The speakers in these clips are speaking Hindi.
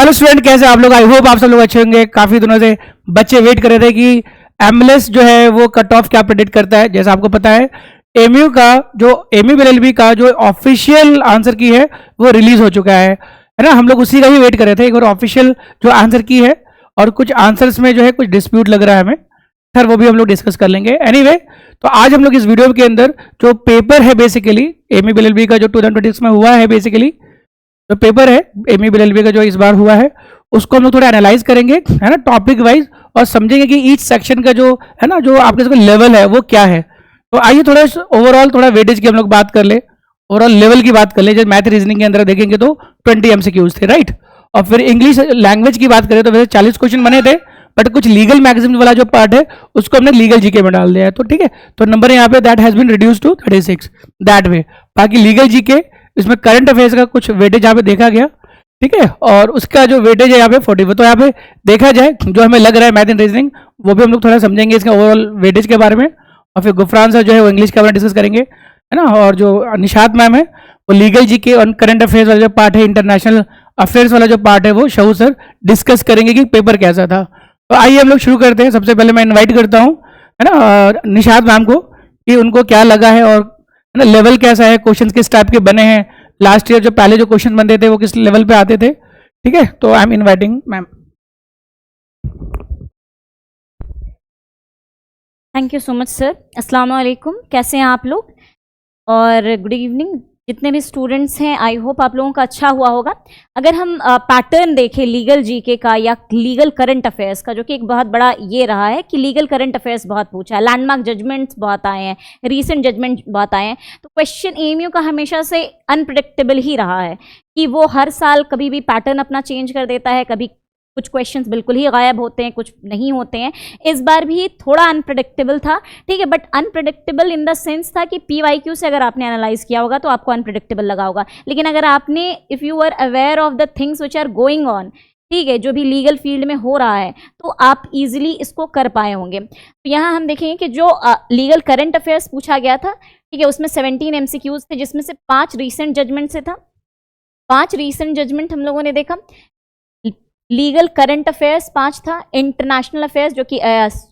हेलो स्टूडेंट, कैसे आप लोग? आई होप आप सब लोग अच्छे होंगे। काफी दिनों से बच्चे वेट कर रहे थे कि एमएलएस जो है वो कट ऑफ क्या प्रेडिक्ट करता है। जैसा आपको पता है, एमयू का जो एमयू एलएलबी का जो ऑफिशियल आंसर की है वो रिलीज हो चुका है ना। हम लोग उसी का ही वेट कर रहे थे, एक बार ऑफिशियल जो आंसर की है, और कुछ आंसर्स में जो है कुछ डिस्प्यूट लग रहा है हमें। सर वो भी हम लोग डिस्कस कर लेंगे। एनीवे, तो आज हम लोग इस वीडियो के अंदर जो पेपर है बेसिकली एमयू एलएलबी का जो 2026 में हुआ है, बेसिकली जो पेपर है एमयू एलएलबी का जो इस बार हुआ है, उसको हम लोग थोड़ा एनालाइज करेंगे, है ना, टॉपिक वाइज, और समझेंगे कि ईच सेक्शन का जो है ना, जो आपके लेवल है वो क्या है। तो आइए थोड़ा ओवरऑल थोड़ा वेटेज की हम लोग बात कर ले, ओवरऑल लेवल की बात कर ले। जैसे मैथ रीजनिंग के अंदर देखेंगे तो 20 एमसीक्यूज थे, राइट। और फिर इंग्लिश लैंग्वेज की बात करें तो वैसे 40 क्वेश्चन बने थे, बट कुछ लीगल मैगजीन वाला जो पार्ट है उसको हमने लीगल जीके में डाल दिया है। तो ठीक है, तो नंबर यहाँ पे that has been reduce to 36 that way. बाकी लीगल जीके, इसमें करंट अफेयर्स का कुछ वेटेज यहाँ पे देखा गया, ठीक है, और उसका जो वेटेज है यहाँ पे 40। तो यहाँ पे देखा जाए जो हमें लग रहा है मैथ एंड रीजनिंग, वो भी हम लोग थोड़ा समझेंगे इसके ओवरऑल वेटेज के बारे में। और फिर गुफरान सर जो है वो इंग्लिश के बारे में डिस्कस करेंगे, है ना। और जो निशात मैम है वो लीगल जीके और करंट अफेयर्स वाला जो पार्ट है, इंटरनेशनल अफेयर्स वाला जो पार्ट है, वो शहू सर डिस्कस करेंगे कि पेपर कैसा था। तो आइए हम लोग शुरू करते हैं। सबसे पहले मैं इन्वाइट करता हूँ, है ना, निशात मैम को, कि उनको क्या लगा है और है ना लेवल कैसा है, क्वेश्चन किस टाइप के बने हैं, लास्ट ईयर जो पहले जो क्वेश्चन बनते थे वो किस लेवल पे आते थे। ठीक है, तो I am inviting ma'am. Thank you so much sir. अस्सलाम वालेकुम, कैसे हैं आप लोग? और गुड इवनिंग जितने भी स्टूडेंट्स हैं, आई होप आप लोगों का अच्छा हुआ होगा। अगर हम पैटर्न देखें लीगल जीके का या लीगल करंट अफेयर्स का, जो कि एक बहुत बड़ा ये रहा है कि लीगल करंट अफेयर्स बहुत पूछा है, लैंडमार्क जजमेंट्स बहुत आए हैं, रीसेंट जजमेंट बहुत आए हैं, तो क्वेश्चन एमयू का हमेशा से अनप्रडिक्टेबल ही रहा है कि वो हर साल कभी भी पैटर्न अपना चेंज कर देता है। कभी कुछ क्वेश्चंस बिल्कुल ही गायब होते हैं, कुछ नहीं होते हैं। इस बार भी थोड़ा अनप्रेडिक्टेबल था, ठीक है, but unpredictable in the sense था कि पीवाईक्यू से अगर आपने एनालाइज किया होगा तो आपको अनप्रेडिक्टेबल लगा होगा। लेकिन अगर आपने, if you are aware of the things which are going on, ठीक है, जो भी लीगल फील्ड में हो रहा है, तो आप इजीली इसको कर पाए होंगे। तो यहाँ हम देखेंगे कि जो लीगल करंट अफेयर्स पूछा गया था, ठीक है, उसमें 17 एमसीक्यूज थे, जिसमें से 5 रीसेंट जजमेंट से था। 5 रीसेंट जजमेंट हम लोगों ने देखा। लीगल करंट अफेयर्स 5 था, इंटरनेशनल अफेयर्स जो कि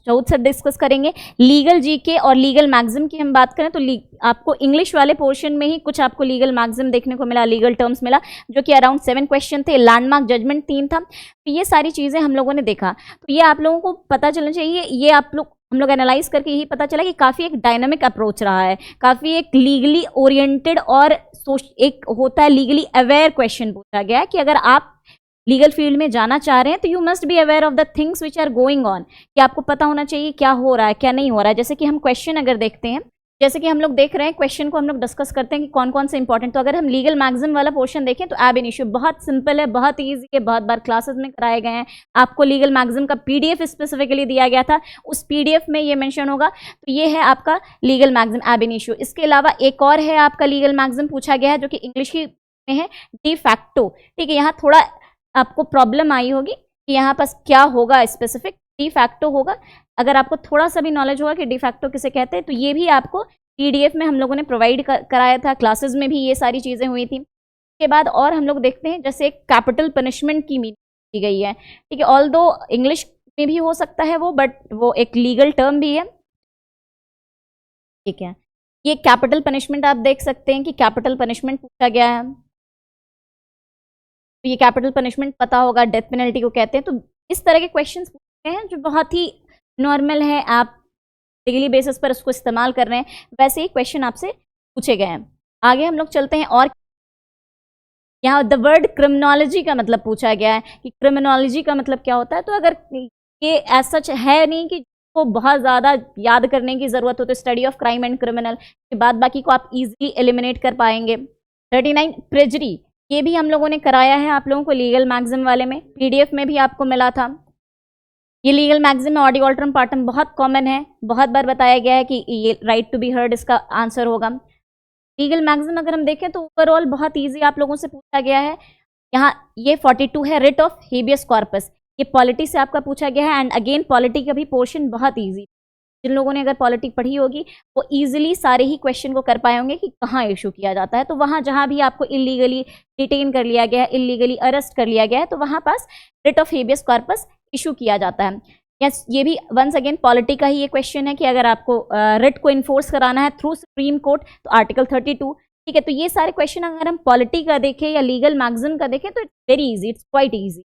चौथ सर डिस्कस करेंगे, लीगल जीके और लीगल मैगजिम की हम बात करें तो आपको इंग्लिश वाले पोर्शन में ही कुछ आपको लीगल मैगजिम देखने को मिला, लीगल टर्म्स मिला, जो कि अराउंड 7 क्वेश्चन थे। लैंडमार्क जजमेंट 3 था। तो ये सारी चीज़ें हम लोगों ने देखा। तो ये आप लोगों को पता चलना चाहिए, ये आप लोग, हम लोग एनालाइज करके यही पता चला कि काफ़ी एक डायनामिक अप्रोच रहा है, काफ़ी एक लीगली ओरिएंटेड और एक होता है लीगली अवेयर क्वेश्चन पूछा गया है कि अगर आप लीगल फील्ड में जाना चाह रहे हैं तो you must be aware of the things which are going on, कि आपको पता होना चाहिए क्या हो रहा है क्या नहीं हो रहा है। जैसे कि हम क्वेश्चन अगर देखते हैं, जैसे कि हम लोग देख रहे हैं क्वेश्चन को हम लोग डिस्कस करते हैं कि कौन कौन से इंपॉर्टेंट। तो अगर हम लीगल मैगजिम वाला पोर्शन देखें तो एब इनिशियो बहुत सिंपल है, बहुत ईजी है, बहुत बार क्लासेस में कराए गए हैं। आपको लीगल मैगजिम का पीडीएफ स्पेसिफिकली दिया गया था, उस पीडीएफ में ये मेंशन होगा। तो ये है आपका लीगल मैगजिम एब इनिशियो। इसके अलावा एक और है आपका लीगल मैगजिम पूछा गया है, जो कि इंग्लिश में है, डी फैक्टो। ठीक है, यहाँ थोड़ा आपको प्रॉब्लम आई होगी कि यहाँ पास क्या होगा, स्पेसिफिक डी फैक्टो होगा। अगर आपको थोड़ा सा भी नॉलेज होगा कि डी फैक्टो किसे कहते हैं, तो ये भी आपको पीडीएफ में हम लोगों ने प्रोवाइड कराया था, क्लासेस में भी ये सारी चीज़ें हुई थी। उसके बाद और हम लोग देखते हैं, जैसे कैपिटल पनिशमेंट की मीनिंग दी गई है, ठीक है, ऑल दो इंग्लिश में भी हो सकता है वो, बट वो एक लीगल टर्म भी है, ठीक है। ये कैपिटल पनिशमेंट आप देख सकते हैं कि कैपिटल पनिशमेंट पूछा गया है। तो ये कैपिटल पनिशमेंट पता होगा, डेथ पेनल्टी को कहते हैं। तो इस तरह के क्वेश्चंस पूछे हैं जो बहुत ही नॉर्मल है, आप डेली बेसिस पर उसको इस्तेमाल कर रहे हैं, वैसे ही क्वेश्चन आपसे पूछे गए हैं। आगे हम लोग चलते हैं। और यहाँ द वर्ड क्रिमिनोलॉजी का मतलब पूछा गया है कि क्रिमिनोलॉजी का मतलब क्या होता है। तो अगर ये एज सच है नहीं कि को बहुत ज़्यादा याद करने की ज़रूरत हो, तो study of crime and criminal के बाद बाकी को आप इजीली एलिमिनेट कर पाएंगे। 39 प्रेजरी, ये भी हम लोगों ने कराया है आप लोगों को लीगल मैगजिम वाले में, पीडीएफ में भी आपको मिला था। ये लीगल मैगजिम में ऑडियो ऑल्टरम पार्टम बहुत कॉमन है, बहुत बार बताया गया है कि ये राइट टू बी हर्ड इसका आंसर होगा। लीगल मैगजिम अगर हम देखें तो ओवरऑल बहुत ईजी आप लोगों से पूछा गया है। यहाँ ये 42 है, रिट ऑफ हेबियस कॉर्पस, ये पॉलिटी से आपका पूछा गया है। एंड अगेन पॉलिटी का भी पोर्शन बहुत ईजी, जिन लोगों ने अगर पॉलिटी पढ़ी होगी वो ईजिली सारे ही क्वेश्चन को कर पाए होंगे कि कहाँ इशू किया जाता है। तो वहाँ जहाँ भी आपको इलीगली डिटेन कर लिया गया है, इलीगली अरेस्ट कर लिया गया है, तो वहाँ pass writ of habeas corpus issue किया जाता है। यस, ये भी वंस अगेन पॉलिटी का ही ये क्वेश्चन है कि अगर आपको रिट को इन्फोर्स कराना है थ्रू सुप्रीम कोर्ट तो आर्टिकल 32, ठीक है। तो ये सारे क्वेश्चन अगर हम पॉलिटी का देखें या लीगल मैगजीन का देखें तो it's very easy, it's quite easy.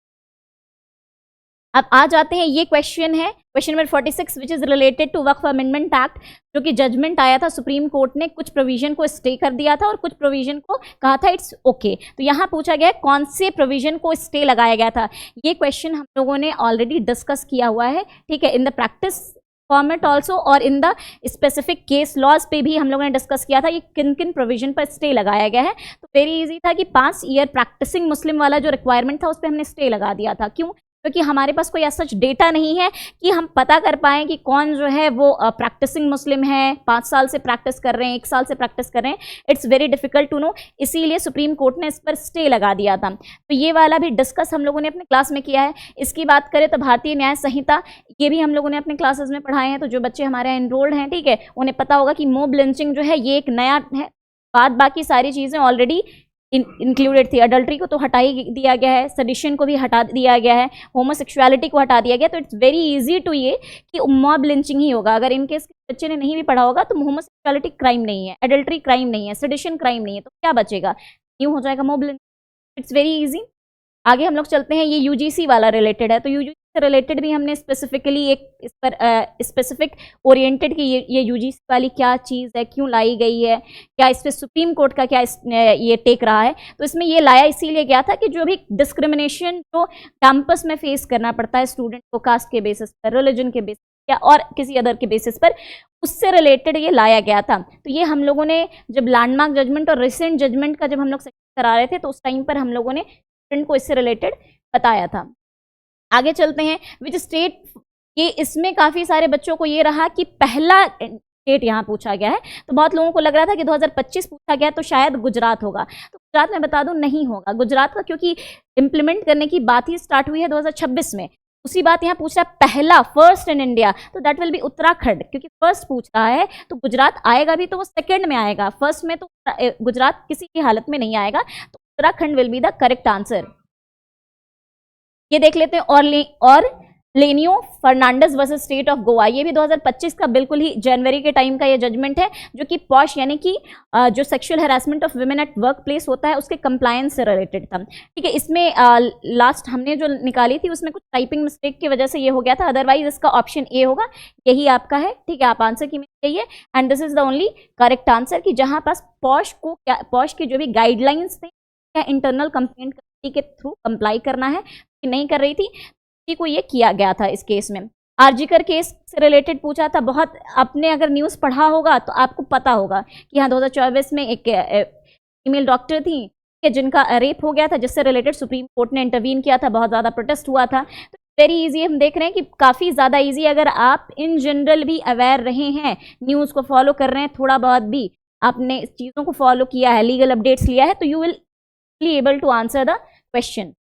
अब आ जाते हैं, ये क्वेश्चन है question number 46 which is related to Waqf amendment act, जो कि जजमेंट आया था सुप्रीम कोर्ट ने कुछ प्रोविजन को स्टे कर दिया था और कुछ प्रोविजन को कहा था इट्स ओके। तो यहाँ पूछा गया कौन से प्रोविजन को स्टे लगाया गया था। ये क्वेश्चन हम लोगों ने ऑलरेडी डिस्कस किया हुआ है, ठीक है, in the practice format also और in the specific case laws पे भी हम लोगों ने डिस्कस किया था ये किन किन प्रोविजन पर स्टे लगाया गया है। तो वेरी इजी था कि 5 ईयर प्रैक्टिसिंग मुस्लिम वाला जो रिक्वायरमेंट था उस पर हमने स्टे लगा दिया था। क्यों? क्योंकि हमारे पास कोई ऐसा डेटा नहीं है कि हम पता कर पाएँ कि कौन जो है वो प्रैक्टिसिंग मुस्लिम है, 5 साल से प्रैक्टिस कर रहे हैं, 1 साल से प्रैक्टिस कर रहे हैं। It's very difficult to know, इसीलिए सुप्रीम कोर्ट ने इस पर स्टे लगा दिया था। तो ये वाला भी डिस्कस हम लोगों ने अपने क्लास में किया है। इसकी बात करें तो भारतीय न्याय संहिता, ये भी हम लोगों ने अपने क्लासेस में पढ़ाए हैं। तो जो बच्चे हमारे यहाँ एनरोल्ड हैं, ठीक है, उन्हें पता होगा कि मॉब लिंचिंग जो है ये एक नया है, बाकी सारी चीज़ें ऑलरेडी इंक्लूडेड थी। अडल्ट्री को तो हटा ही दिया गया है, सेडिशन को भी हटा दिया गया है, होमोसेक्सुअलिटी को हटा दिया गया। तो इट्स वेरी इजी टू ये कि मॉब लिंचिंग ही होगा। अगर इनकेस बच्चे ने नहीं भी पढ़ा होगा तो होमोसेक्सुअलिटी क्राइम नहीं है, अडल्ट्री क्राइम नहीं है, सेडिशन क्राइम नहीं है, तो क्या बचेगा? न्यू हो जाएगा mob lynching. It's very easy. आगे हम लोग चलते हैं, ये यूजीसी वाला रिलेटेड है। तो यूजीसी से रिलेटेड भी हमने स्पेसिफिकली एक इस पर स्पेसिफिक ओरिएंटेड कि ये यूजीसी वाली क्या चीज़ है, क्यों लाई गई है, क्या इस पर सुप्रीम कोर्ट का क्या ये टेक रहा है। तो इसमें ये लाया इसीलिए गया था कि जो भी डिस्क्रिमिनेशन जो कैंपस में फेस करना पड़ता है स्टूडेंट को कास्ट के बेसिस पर, रिलीजन के बेसिस या और किसी अदर के बेसिस पर, उससे रिलेटेड ये लाया गया था। तो ये हम लोगों ने जब लैंडमार्क जजमेंट और रिसेंट जजमेंट का जब हम लोग सेक्शन करा रहे थे तो उस टाइम पर हम लोगों ने स्टूडेंट को इससे रिलेटेड बताया था। आगे चलते हैं, विच स्टेट, ये इसमें काफ़ी सारे बच्चों को ये रहा कि पहला स्टेट यहाँ पूछा गया है। तो बहुत लोगों को लग रहा था कि 2025 पूछा गया तो शायद गुजरात होगा। तो गुजरात में बता दूं नहीं होगा गुजरात का, क्योंकि इम्प्लीमेंट करने की बात ही स्टार्ट हुई है 2026 में। उसी बात यहाँ पूछ रहा है पहला, फर्स्ट इन इंडिया, तो दैट विल बी उत्तराखंड, क्योंकि फर्स्ट पूछ रहा है तो गुजरात आएगा भी तो वो सेकंड में आएगा, फर्स्ट में तो गुजरात किसी की हालत में नहीं आएगा। तो Uttarakhand will be the correct answer. ये देख लेते हैं और Lenio Fernandes versus state of Goa, ये भी 2025 का बिल्कुल ही जनवरी के टाइम का ये जजमेंट है, जो कि पॉश यानी कि जो sexual harassment of women at work place होता है उसके कंप्लायंस से रिलेटेड था। ठीक है, इसमें लास्ट हमने जो निकाली थी उसमें कुछ टाइपिंग मिस्टेक की वजह से ये हो गया था, अदरवाइज इसका ऑप्शन ए होगा, यही आपका है। ठीक है, आप आंसर की में चाहिए and this is the only correct answer कि जहाँ पास पॉश की जो भी गाइडलाइंस थे क्या इंटरनल कंप्लेंट कमेटी के थ्रू कंप्लाई करना है कि नहीं कर रही थी, को ये किया गया था। इस केस में आरजीकर केस से रिलेटेड पूछा था। बहुत आपने अगर न्यूज़ पढ़ा होगा तो आपको पता होगा कि यहाँ 2024 में एक फीमेल डॉक्टर थी जिनका रेप हो गया था, जिससे रिलेटेड सुप्रीम कोर्ट ने इंटरवीन किया था, बहुत ज़्यादा प्रोटेस्ट हुआ था। तो वेरी इजी, हम देख रहे हैं कि काफ़ी ज़्यादा इजी, अगर आप इन जनरल भी अवेयर रहे हैं, न्यूज़ को फॉलो कर रहे हैं, थोड़ा बहुत भी आपने चीज़ों को फॉलो किया है, लीगल अपडेट्स लिया है, तो you will be able to answer the question.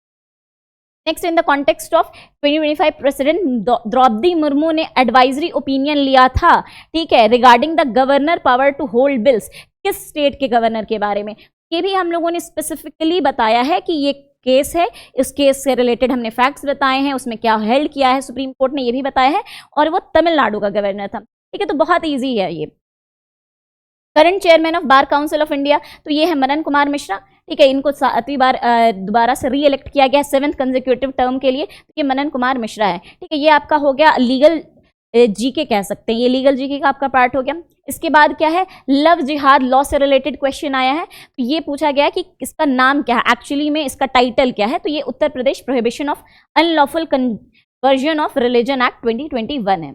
Next, in the context of 2025 president Droupadi Murmu ने एडवाइजरी ओपिनियन लिया था, ठीक है, regarding the governor power to hold bills, किस स्टेट के गवर्नर के बारे में, ये भी हम लोगों ने स्पेसिफिकली बताया है कि ये केस है, इस केस से रिलेटेड हमने फैक्ट्स बताए हैं, उसमें क्या हेल्ड किया है सुप्रीम कोर्ट ने ये भी बताया है, और वो तमिलनाडु का गवर्नर था। ठीक है, तो बहुत ईजी है ये। Current chairman of bar council of India, तो ये है मनन कुमार मिश्रा। ठीक है, इनको 7वीं बार दोबारा से री इलेक्ट किया गया 7th कंसेक्यूटिव टर्म के लिए, तो ये मनन कुमार मिश्रा है। ठीक है, ये आपका हो गया लीगल जीके कह सकते हैं, ये लीगल जीके का आपका पार्ट हो गया। इसके बाद क्या है, लव जिहाद लॉ से रिलेटेड क्वेश्चन आया है, तो ये पूछा गया कि इसका नाम क्या है, एक्चुअली में इसका टाइटल क्या है, तो ये Uttar Pradesh prohibition of unlawful conversion of religion act 2021 है।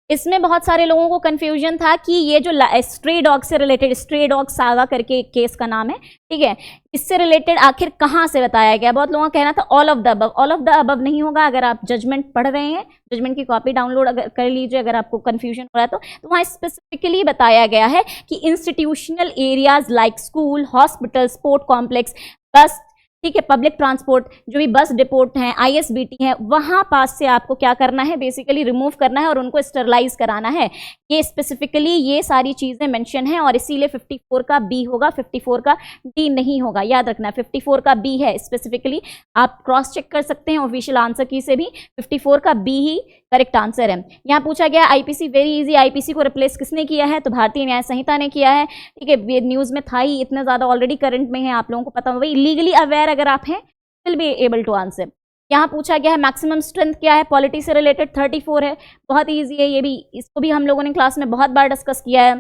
इसमें बहुत सारे लोगों को कंफ्यूजन था कि ये जो स्ट्रे डॉग से रिलेटेड, स्ट्रे डॉग सागा करके एक केस का नाम है, ठीक है, इससे रिलेटेड आखिर कहाँ से बताया गया। बहुत लोगों का कहना था all of the above. All of the above नहीं होगा, अगर आप जजमेंट पढ़ रहे हैं, जजमेंट की कॉपी डाउनलोड अगर कर लीजिए, अगर आपको कंफ्यूजन हो रहा है तो वहाँ स्पेसिफिकली बताया गया है कि institutional areas like school, hospital, sport complex, बस, ठीक है, पब्लिक ट्रांसपोर्ट जो भी बस डिपोट हैं, आईएसबीटी हैं, वहाँ पास से आपको क्या करना है, बेसिकली रिमूव करना है और उनको स्टरलाइज कराना है। ये स्पेसिफिकली ये सारी चीज़ें मेंशन हैं और इसीलिए 54 का बी होगा, 54 का डी नहीं होगा, याद रखना है 54 का बी है स्पेसिफिकली। आप क्रॉस चेक कर सकते हैं ऑफिशियल आंसर की से भी, 54 का बी ही करेक्ट आंसर है। यहाँ पूछा गया आईपीसी, वेरी इजी, आईपीसी को रिप्लेस किसने किया है, तो भारतीय न्याय संहिता ने किया है। ठीक है, ये न्यूज़ में था ही, इतना ज़्यादा ऑलरेडी करंट में है, आप लोगों को पता होगा। लीगली अवेयर अगर आप हैं will be able to answer. यहाँ पूछा गया है मैक्सिमम स्ट्रेंथ क्या है, पॉलिटी से रिलेटेड 34 है, बहुत ईजी है ये भी, इसको भी हम लोगों ने क्लास में बहुत बार डिस्कस किया है,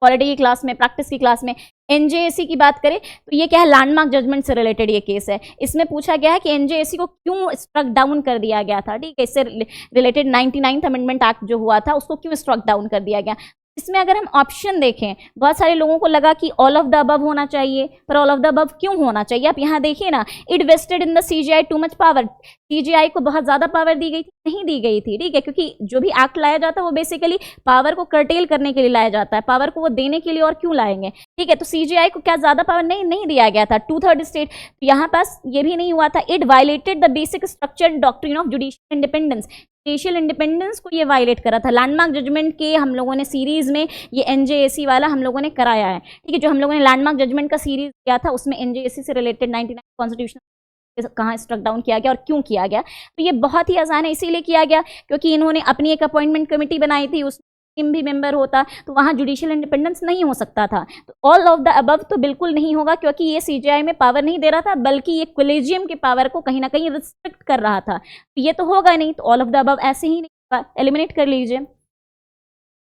पॉलिटी की क्लास में, प्रैक्टिस की क्लास में। एनजेएसी की बात करें तो ये क्या है, लैंडमार्क जजमेंट से रिलेटेड ये केस है। इसमें पूछा गया है कि एनजेएसी को क्यों स्ट्रक डाउन कर दिया गया था। ठीक है, इससे रिलेटेड 99th अमेंडमेंट एक्ट जो हुआ था उसको क्यों स्ट्रक डाउन कर दिया गया। इसमें अगर हम ऑप्शन देखें, बहुत सारे लोगों को लगा कि ऑल ऑफ द अबव होना चाहिए, पर ऑल ऑफ द अबव क्यों होना चाहिए, आप यहाँ देखिए ना, it vested in the CGI too much power, CGI को बहुत ज़्यादा पावर दी गई थी, नहीं दी गई थी। ठीक है, क्योंकि जो भी एक्ट लाया जाता है वो बेसिकली पावर को कर्टेल करने के लिए लाया जाता है, पावर को वो देने के लिए और क्यों लाएंगे। ठीक है, तो सीजीआई को क्या ज़्यादा पावर नहीं दिया गया था, 2/3 स्टेट, तो यहाँ पास ये भी नहीं हुआ था। It violated the basic structure doctrine of judicial independence, judicial independence को ये वायलेट करा था। लैंडमार्क जजमेंट के हम लोगों ने सीरीज में ये एनजेएसी वाला हम लोगों ने कराया है। ठीक है, जो हम लोगों ने लैंडमार्क जजमेंट का सीरीज किया था उसमें एनजेएसी से रिलेटेड 99 कॉन्स्टिट्यूशन कहाँ स्ट्रक डाउन किया गया और क्यों किया गया, तो ये बहुत ही आसान है, इसीलिए किया गया क्योंकि इन्होंने अपनी एक अपॉइंटमेंट कमेटी बनाई थी, उसमें भी मेंबर होता तो वहाँ जुडिशियल इंडिपेंडेंस नहीं हो सकता था। तो ऑल ऑफ द अबव तो बिल्कुल नहीं होगा क्योंकि ये सीजीआई में पावर नहीं दे रहा था, बल्कि ये कॉलेजियम के पावर को कहीं ना कहीं रिस्ट्रिक्ट कर रहा था, तो ये तो होगा नहीं, तो ऑल ऑफ द अबव ऐसे ही नहीं होगा, एलिमिनेट कर लीजिए।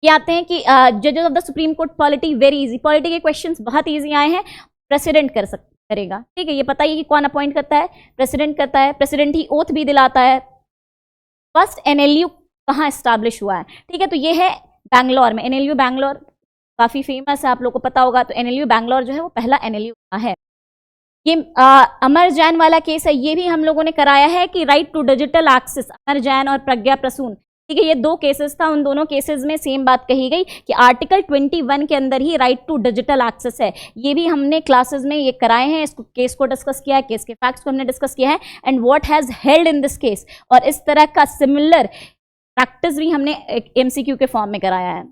ये आते हैं कि जजेस of the supreme court polity, very easy, polity के क्वेश्चंस बहुत इजी आए हैं, प्रेसिडेंट करेगा। ठीक है, ये पता ही कि कौन अपॉइंट करता है, प्रेसिडेंट करता है, प्रेसिडेंट ही ओथ भी दिलाता है। फर्स्ट एनएलयू कहाँ स्टैब्लिश हुआ है, ठीक है, तो ये है बैंगलोर में, एनएलयू बैंगलोर काफ़ी फेमस है, आप लोग को पता होगा, तो एनएलयू बैंगलोर जो है वो पहला एनएलयू है। ये अमर जैन वाला केस है, ये भी हम लोगों ने कराया है कि राइट टू डिजिटल एक्सेस, अमर जैन और प्रज्ञा प्रसून। ठीक है, ये 2 केसेस था, उन दोनों केसेस में सेम बात कही गई कि आर्टिकल 21 के अंदर ही राइट टू डिजिटल एक्सेस है। ये भी हमने क्लासेस में ये कराए हैं, इसको केस को डिस्कस किया है, केस के फैक्ट्स को हमने डिस्कस किया है and what has held in this case, और इस तरह का सिमिलर प्रैक्टिस भी हमने एमसीक्यू के फॉर्म में कराया है।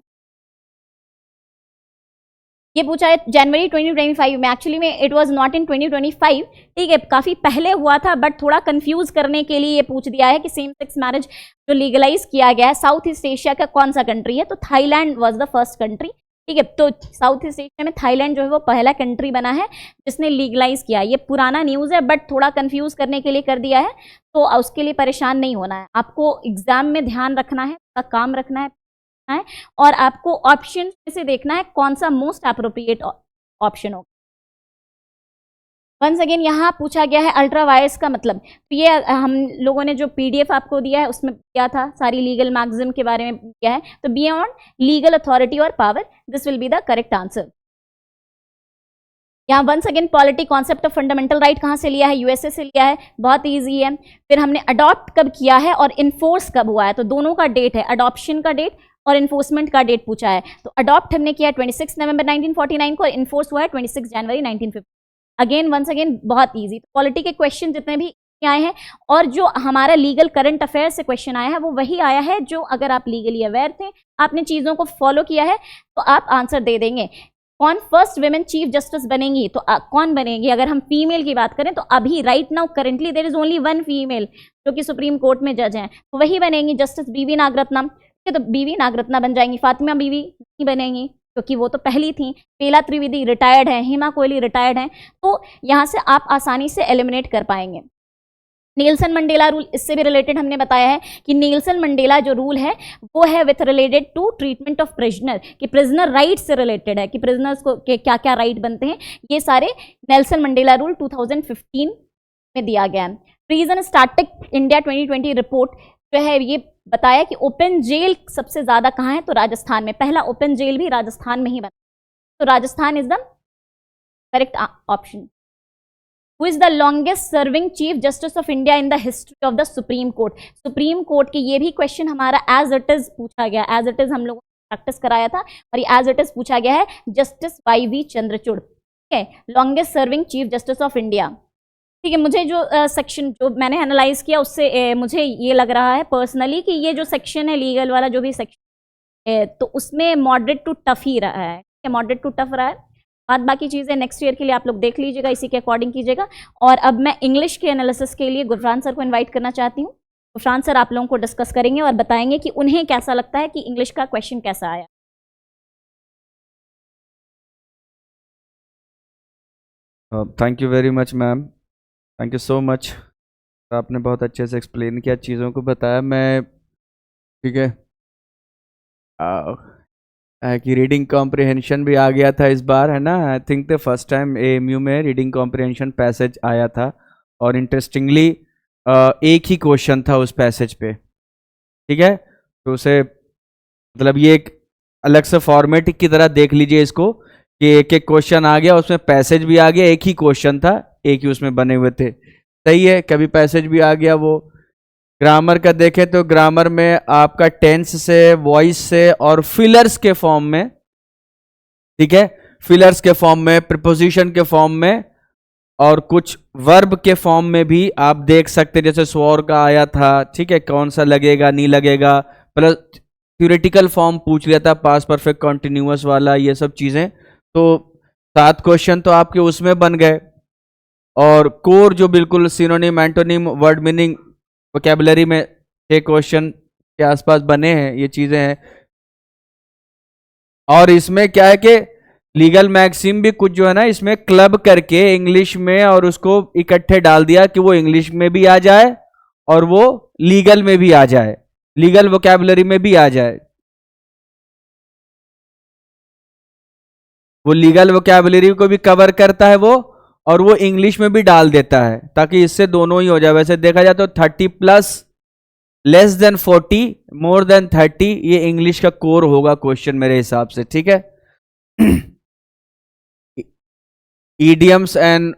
ये पूछा है जनवरी 2025 में, एक्चुअली में इट वाज नॉट इन 2025, ठीक है, काफ़ी पहले हुआ था, बट थोड़ा कंफ्यूज करने के लिए ये पूछ दिया है कि सेम सेक्स मैरिज जो लीगलाइज किया गया है साउथ ईस्ट एशिया का कौन सा कंट्री है, तो Thailand was the first country. ठीक है, तो साउथ ईस्ट एशिया में थाईलैंड जो है वो पहला कंट्री बना है जिसने लीगलाइज किया। ये पुराना न्यूज़ है बट थोड़ा कंफ्यूज करने के लिए कर दिया है, तो उसके लिए परेशान नहीं होना है, आपको एग्जाम में ध्यान रखना है, काम रखना है और आपको ऑप्शन में से देखना है कौन सा मोस्ट अप्रोप्रिएट ऑप्शन होगा। वंस अगेन यहाँ पूछा गया है अल्ट्रा वायर्स का मतलब, तो ये हम लोगों ने जो पीडीएफ आपको दिया है उसमें दिया था, सारी लीगल मैक्सिम के बारे में दिया है, तो बियॉन्ड लीगल अथॉरिटी और power, this will be the correct answer. यहाँ once again polity, concept of fundamental right कहाँ से लिया है, यूएसए से लिया है, बहुत इजी है। फिर हमने अडॉप्ट कब किया है और इन्फोर्स कब हुआ है, तो दोनों का डेट है, अडॉप्शन का डेट और इन्फोर्समेंट का डेट पूछा है। तो अडॉप्ट हमने किया 26 नवंबर 1949 को और इन्फोर्स हुआ है 26 जनवरी 1950। अगेन वंस अगेन बहुत ईजी, तो पॉलिटी के क्वेश्चन जितने भी आए हैं और जो हमारा लीगल करंट अफेयर से क्वेश्चन आया है वो वही आया है जो अगर आप लीगली अवेयर थे, आपने चीज़ों को फॉलो किया है तो आप आंसर दे देंगे। कौन फर्स्ट वुमेन चीफ जस्टिस बनेंगी, तो कौन बनेगी, अगर हम फीमेल की बात करें तो अभी right now currently there is only 1 female जो कि सुप्रीम कोर्ट में जज हैं, तो वही बनेंगी जस्टिस बीवी नागरत्नम। ठीक है, तो बीवी नागरत्ना बन जाएंगी, फातिमा बीवी नहीं बनेंगी क्योंकि वो तो पहली थी, पेला त्रिवेदी रिटायर्ड हैं, हेमा कोहली रिटायर्ड हैं, तो यहाँ से आप आसानी से एलिमिनेट कर पाएंगे। नेल्सन मंडेला रूल, इससे भी रिलेटेड हमने बताया है कि नेल्सन मंडेला जो रूल है वो है with related to treatment of prisoner, कि प्रिजनर राइट से रिलेटेड है कि प्रिजनर्स को के क्या क्या राइट बनते हैं, ये सारे नेल्सन मंडेला रूल 2015 में दिया गया है। प्रिजन स्टैटिक इंडिया 2020 रिपोर्ट जो है ये बताया कि ओपन जेल सबसे ज़्यादा कहाँ है, तो राजस्थान में, पहला ओपन जेल भी राजस्थान में ही बना, तो Rajasthan is the correct option. Who is the longest serving Chief Justice of India in the history of the Supreme Court? Supreme court के ये भी क्वेश्चन हमारा एज इट इज पूछा गया, एज इट इज हम लोगों ने प्रैक्टिस कराया था और ये एज इट इज पूछा गया है, जस्टिस वाई वी चंद्रचूड़। ठीक है, longest serving chief justice of India. ठीक है, मुझे जो सेक्शन जो मैंने एनालाइज किया उससे मुझे ये लग रहा है पर्सनली कि ये जो सेक्शन है लीगल वाला जो भी सेक्शन है तो उसमें मॉडरेट टू टफ ही रहा है, मॉडरेट टू टफ रहा है। बाकी चीज़ें नेक्स्ट ईयर के लिए आप लोग देख लीजिएगा, इसी के अकॉर्डिंग कीजिएगा। और अब मैं इंग्लिश के एनालिसिस के लिए गुरफरान सर को इन्वाइट करना चाहती हूँ। गुरफरान सर आप लोगों को डिस्कस करेंगे और बताएंगे कि उन्हें कैसा लगता है कि इंग्लिश का क्वेश्चन कैसा आया। Thank you very much ma'am, thank you so much. आपने बहुत अच्छे से एक्सप्लेन किया, चीज़ों को बताया। मैं ठीक है कि रीडिंग कॉम्प्रिहेंशन भी आ गया था इस बार, है ना। I think the first time AMU में रीडिंग कॉम्प्रिहेंशन पैसेज आया था और इंटरेस्टिंगली एक ही क्वेश्चन था उस पैसेज पे, ठीक है। तो उसे मतलब ये एक अलग से फॉर्मेट की तरह देख लीजिए इसको कि एक एक क्वेश्चन आ गया, उसमें पैसेज भी आ गया, एक ही क्वेश्चन था, एक ही उसमें बने हुए थे। सही है, कभी पैसेज भी आ गया। वो ग्रामर का देखें तो ग्रामर में आपका टेंस से, वॉइस से और फिलर्स के फॉर्म में, ठीक है, फिलर्स के फॉर्म में, प्रीपोजिशन के फॉर्म में और कुछ वर्ब के फॉर्म में भी आप देख सकते हैं। जैसे स्वॉर का आया था, ठीक है, कौन सा लगेगा नहीं लगेगा, प्लस थ्योरेटिकल फॉर्म पूछ लिया था, पास्ट परफेक्ट कॉन्टिन्यूअस वाला, ये सब चीजें। तो 7 क्वेश्चन तो आपके उसमें बन गए। और कोर जो बिल्कुल synonym, antonym, word meaning, vocabulary में 6 क्वेश्चन के आसपास बने हैं, ये चीजें हैं। और इसमें क्या है कि लीगल मैक्सिम भी कुछ जो है ना इसमें क्लब करके इंग्लिश में और उसको इकट्ठे डाल दिया कि वो इंग्लिश में भी आ जाए और वो लीगल में भी आ जाए, लीगल वोकैबुलरी में भी आ जाए। वो लीगल वोकैबुलरी को भी कवर करता है वो, और वो इंग्लिश में भी डाल देता है, ताकि इससे दोनों ही हो जाए। वैसे देखा जाए तो 30 plus less than 40 more than 30 ये इंग्लिश का कोर होगा क्वेश्चन मेरे हिसाब से, ठीक है। ईडियम्स एंड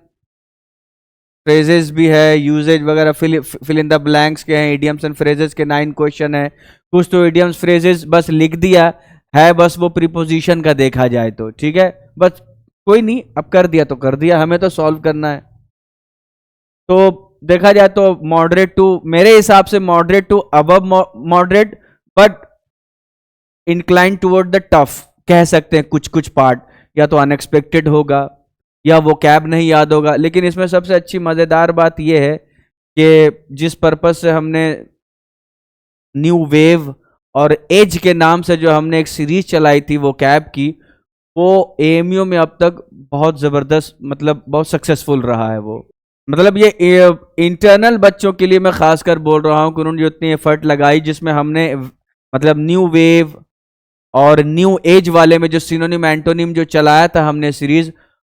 फ्रेजेस भी है, यूजेज वगैरह, फिल इन द ब्लैंक्स के हैं। ईडियम्स एंड फ्रेजेस के 9 क्वेश्चन है। कुछ तो ईडियम्स फ्रेजेस बस लिख दिया है, बस वो प्रीपोजिशन का देखा जाए तो, ठीक है, बस कोई नहीं, अब कर दिया तो कर दिया, हमें तो सॉल्व करना है। तो देखा जाए तो मॉडरेट टू, मेरे हिसाब से moderate to above moderate, but incline toward the tough कह सकते हैं। कुछ कुछ पार्ट या तो अनएक्सपेक्टेड होगा या वो कैब नहीं याद होगा। लेकिन इसमें सबसे अच्छी मजेदार बात यह है कि जिस पर्पस से हमने न्यू वेव और एज के नाम से जो हमने एक सीरीज चलाई थी वो कैब की, वो एएमयू में अब तक बहुत ज़बरदस्त, मतलब बहुत सक्सेसफुल रहा है वो। मतलब ये इंटरनल बच्चों के लिए मैं खासकर बोल रहा हूँ कि उन्होंने जो इतनी एफर्ट लगाई, जिसमें हमने मतलब न्यू वेव और न्यू एज वाले में जो सिनोनिम एंटोनिम जो चलाया था हमने सीरीज,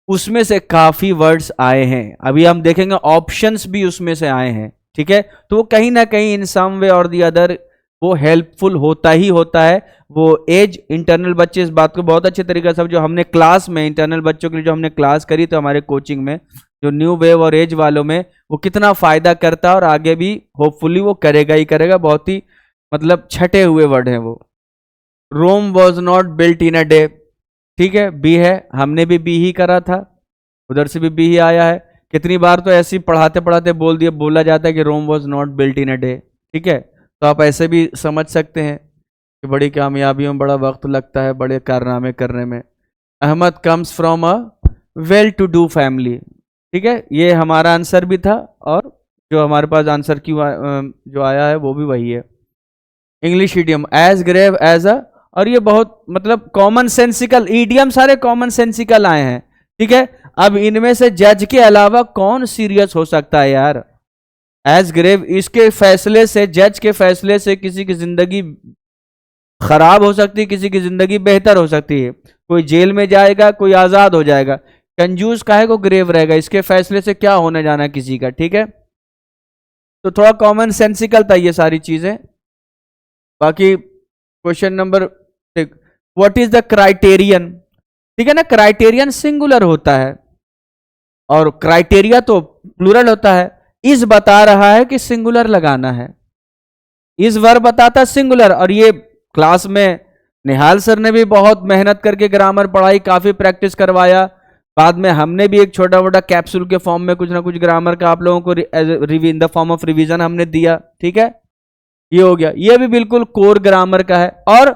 उसमें से काफ़ी वर्ड्स आए हैं। अभी हम देखेंगे ऑप्शंस भी उसमें से आए हैं, ठीक है। तो वो कहीं ना कहीं इन सम वे और दी अदर वो हेल्पफुल होता ही होता है। वो एज इंटरनल बच्चे इस बात को बहुत अच्छे तरीके से, जो हमने क्लास में इंटरनल बच्चों के लिए जो हमने क्लास करी तो हमारे कोचिंग में, जो न्यू वेव और एज वालों में, वो कितना फायदा करता है और आगे भी होपफुली वो करेगा ही करेगा। बहुत ही मतलब छटे हुए वर्ड हैं वो। Rome was not built in a day, ठीक है, बी है, हमने भी बी ही करा था, उधर से भी बी ही आया है। कितनी बार तो ऐसे ही पढ़ाते पढ़ाते बोला जाता है कि Rome was not built in a day, ठीक है। तो आप ऐसे भी समझ सकते हैं कि बड़ी कामयाबियों में बड़ा वक्त लगता है, बड़े कारनामे करने में। Ahmed comes from a well to do family, ठीक है, ये हमारा आंसर भी था और जो हमारे पास आंसर की जो आया है वो भी वही है। English idiom as grave as a, और ये बहुत मतलब कॉमन सेंसिकल ईडियम, सारे कॉमन सेंसिकल आए हैं, ठीक है। अब इनमें से जज के अलावा कौन सीरियस हो सकता है यार। एज ग्रेव, इसके फैसले से, जज के फैसले से किसी की जिंदगी खराब हो सकती है, किसी की जिंदगी बेहतर हो सकती है। कोई जेल में जाएगा, कोई आजाद हो जाएगा। कंजूस काहे को ग्रेव रहेगा, इसके फैसले से क्या होने जाना है किसी का, ठीक है। तो थोड़ा कॉमन सेंसिकल था ये सारी चीजें। बाकी question number 6, what is the criterion, ठीक है ना। क्राइटेरियन सिंगुलर होता है और क्राइटेरिया तो प्लूरल होता है। इस बता रहा है कि सिंगुलर लगाना है, इस वर्ब बताता सिंगुलर। और ये क्लास में निहाल सर ने भी बहुत मेहनत करके ग्रामर पढ़ाई, काफी प्रैक्टिस करवाया, बाद में हमने भी एक छोटा मोटा कैप्सूल के फॉर्म में कुछ ना कुछ ग्रामर का आप लोगों को in the form of revision हमने दिया, ठीक है। ये हो गया, ये भी बिल्कुल कोर ग्रामर का है। और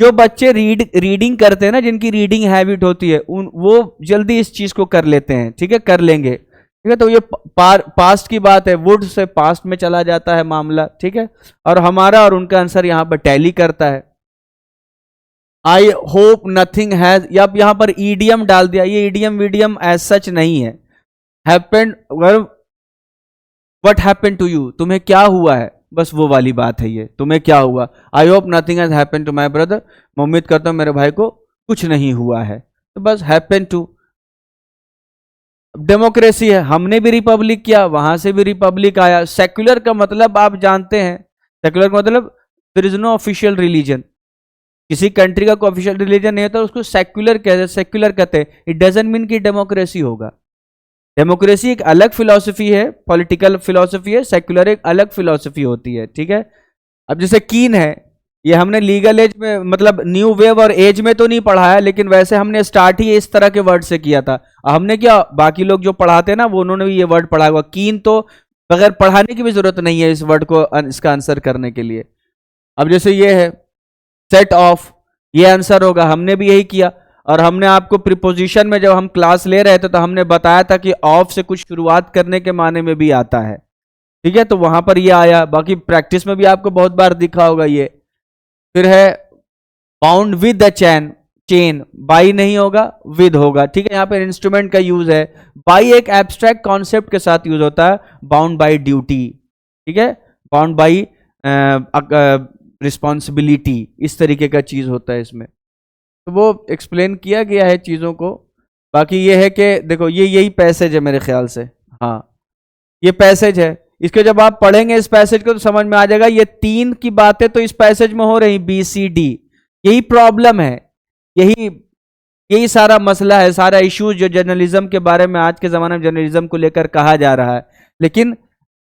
जो बच्चे रीडिंग करते हैं ना, जिनकी रीडिंग हैबिट होती है, वो जल्दी इस चीज को कर लेते हैं, ठीक है, कर लेंगे, ठीक है। तो ये पास्ट की बात है, वुड से पास्ट में चला जाता है मामला, ठीक है। और हमारा और उनका आंसर यहां पर टैली करता है। आई होप नथिंग हैज, या यहां पर ईडियम डाल दिया, ये ईडियम वीडियम एज सच नहीं है। Happened, what happened to you, तुम्हें क्या हुआ है, बस वो वाली बात है, ये तुम्हें क्या हुआ। I hope nothing has happened to my brother, मैं उम्मीद करता हूं मेरे भाई को कुछ नहीं हुआ है, तो बस हैपन टू। डेमोक्रेसी है, हमने भी रिपब्लिक किया, वहां से भी रिपब्लिक आया। सेक्युलर का मतलब आप जानते हैं, सेक्युलर का मतलब there is no official religion, किसी कंट्री का कोई ऑफिशियल रिलीजन नहीं है तो उसको सेक्युलर कहते हैं, सेक्युलर कहते हैं। इट डजंट मीन कि डेमोक्रेसी होगा। डेमोक्रेसी एक अलग फिलॉसफी है, पॉलिटिकल फिलॉसफी है, सेक्युलर एक अलग फिलॉसफी होती है, ठीक है। अब जैसे कीन है, ये हमने लीगल एज में, मतलब न्यू वेव और एज में तो नहीं पढ़ाया, लेकिन वैसे हमने स्टार्ट ही इस तरह के वर्ड से किया था। हमने क्या, बाकी लोग जो पढ़ाते हैं ना, वो उन्होंने भी ये वर्ड पढ़ा हुआ। कीन तो बगैर पढ़ाने की भी जरूरत नहीं है इस वर्ड को, इसका आंसर करने के लिए। अब जैसे ये है सेट ऑफ, ये आंसर होगा, हमने भी यही किया। और हमने आपको प्रीपोजिशन में जब हम क्लास ले रहे थे तो हमने बताया था कि ऑफ से कुछ शुरुआत करने के माने में भी आता है, ठीक है, तो वहां पर ये आया। बाकी प्रैक्टिस में भी आपको बहुत बार दिखा होगा ये। फिर है bound with the chain, chain by नहीं होगा, विद होगा, ठीक है। यहाँ पर इंस्ट्रूमेंट का यूज है, बाई एक एब्स्ट्रैक्ट कॉन्सेप्ट के साथ यूज होता है, बाउंड बाई ड्यूटी, ठीक है, बाउंड बाई रिस्पॉन्सिबिलिटी, इस तरीके का चीज होता है इसमें। तो वो एक्सप्लेन किया गया है चीजों को। बाकी ये है कि देखो, ये यही पैसेज है मेरे ख्याल से, हाँ ये पैसेज है। इसके जब आप पढ़ेंगे इस पैसेज को तो समझ में आ जाएगा, ये तीन की बातें तो इस पैसेज में हो रही, बी सी डी। यही प्रॉब्लम है, यही सारा मसला है, सारा इश्यूज जो जर्नलिज्म के बारे में आज के जमाने में जर्नलिज्म को लेकर कहा जा रहा है। लेकिन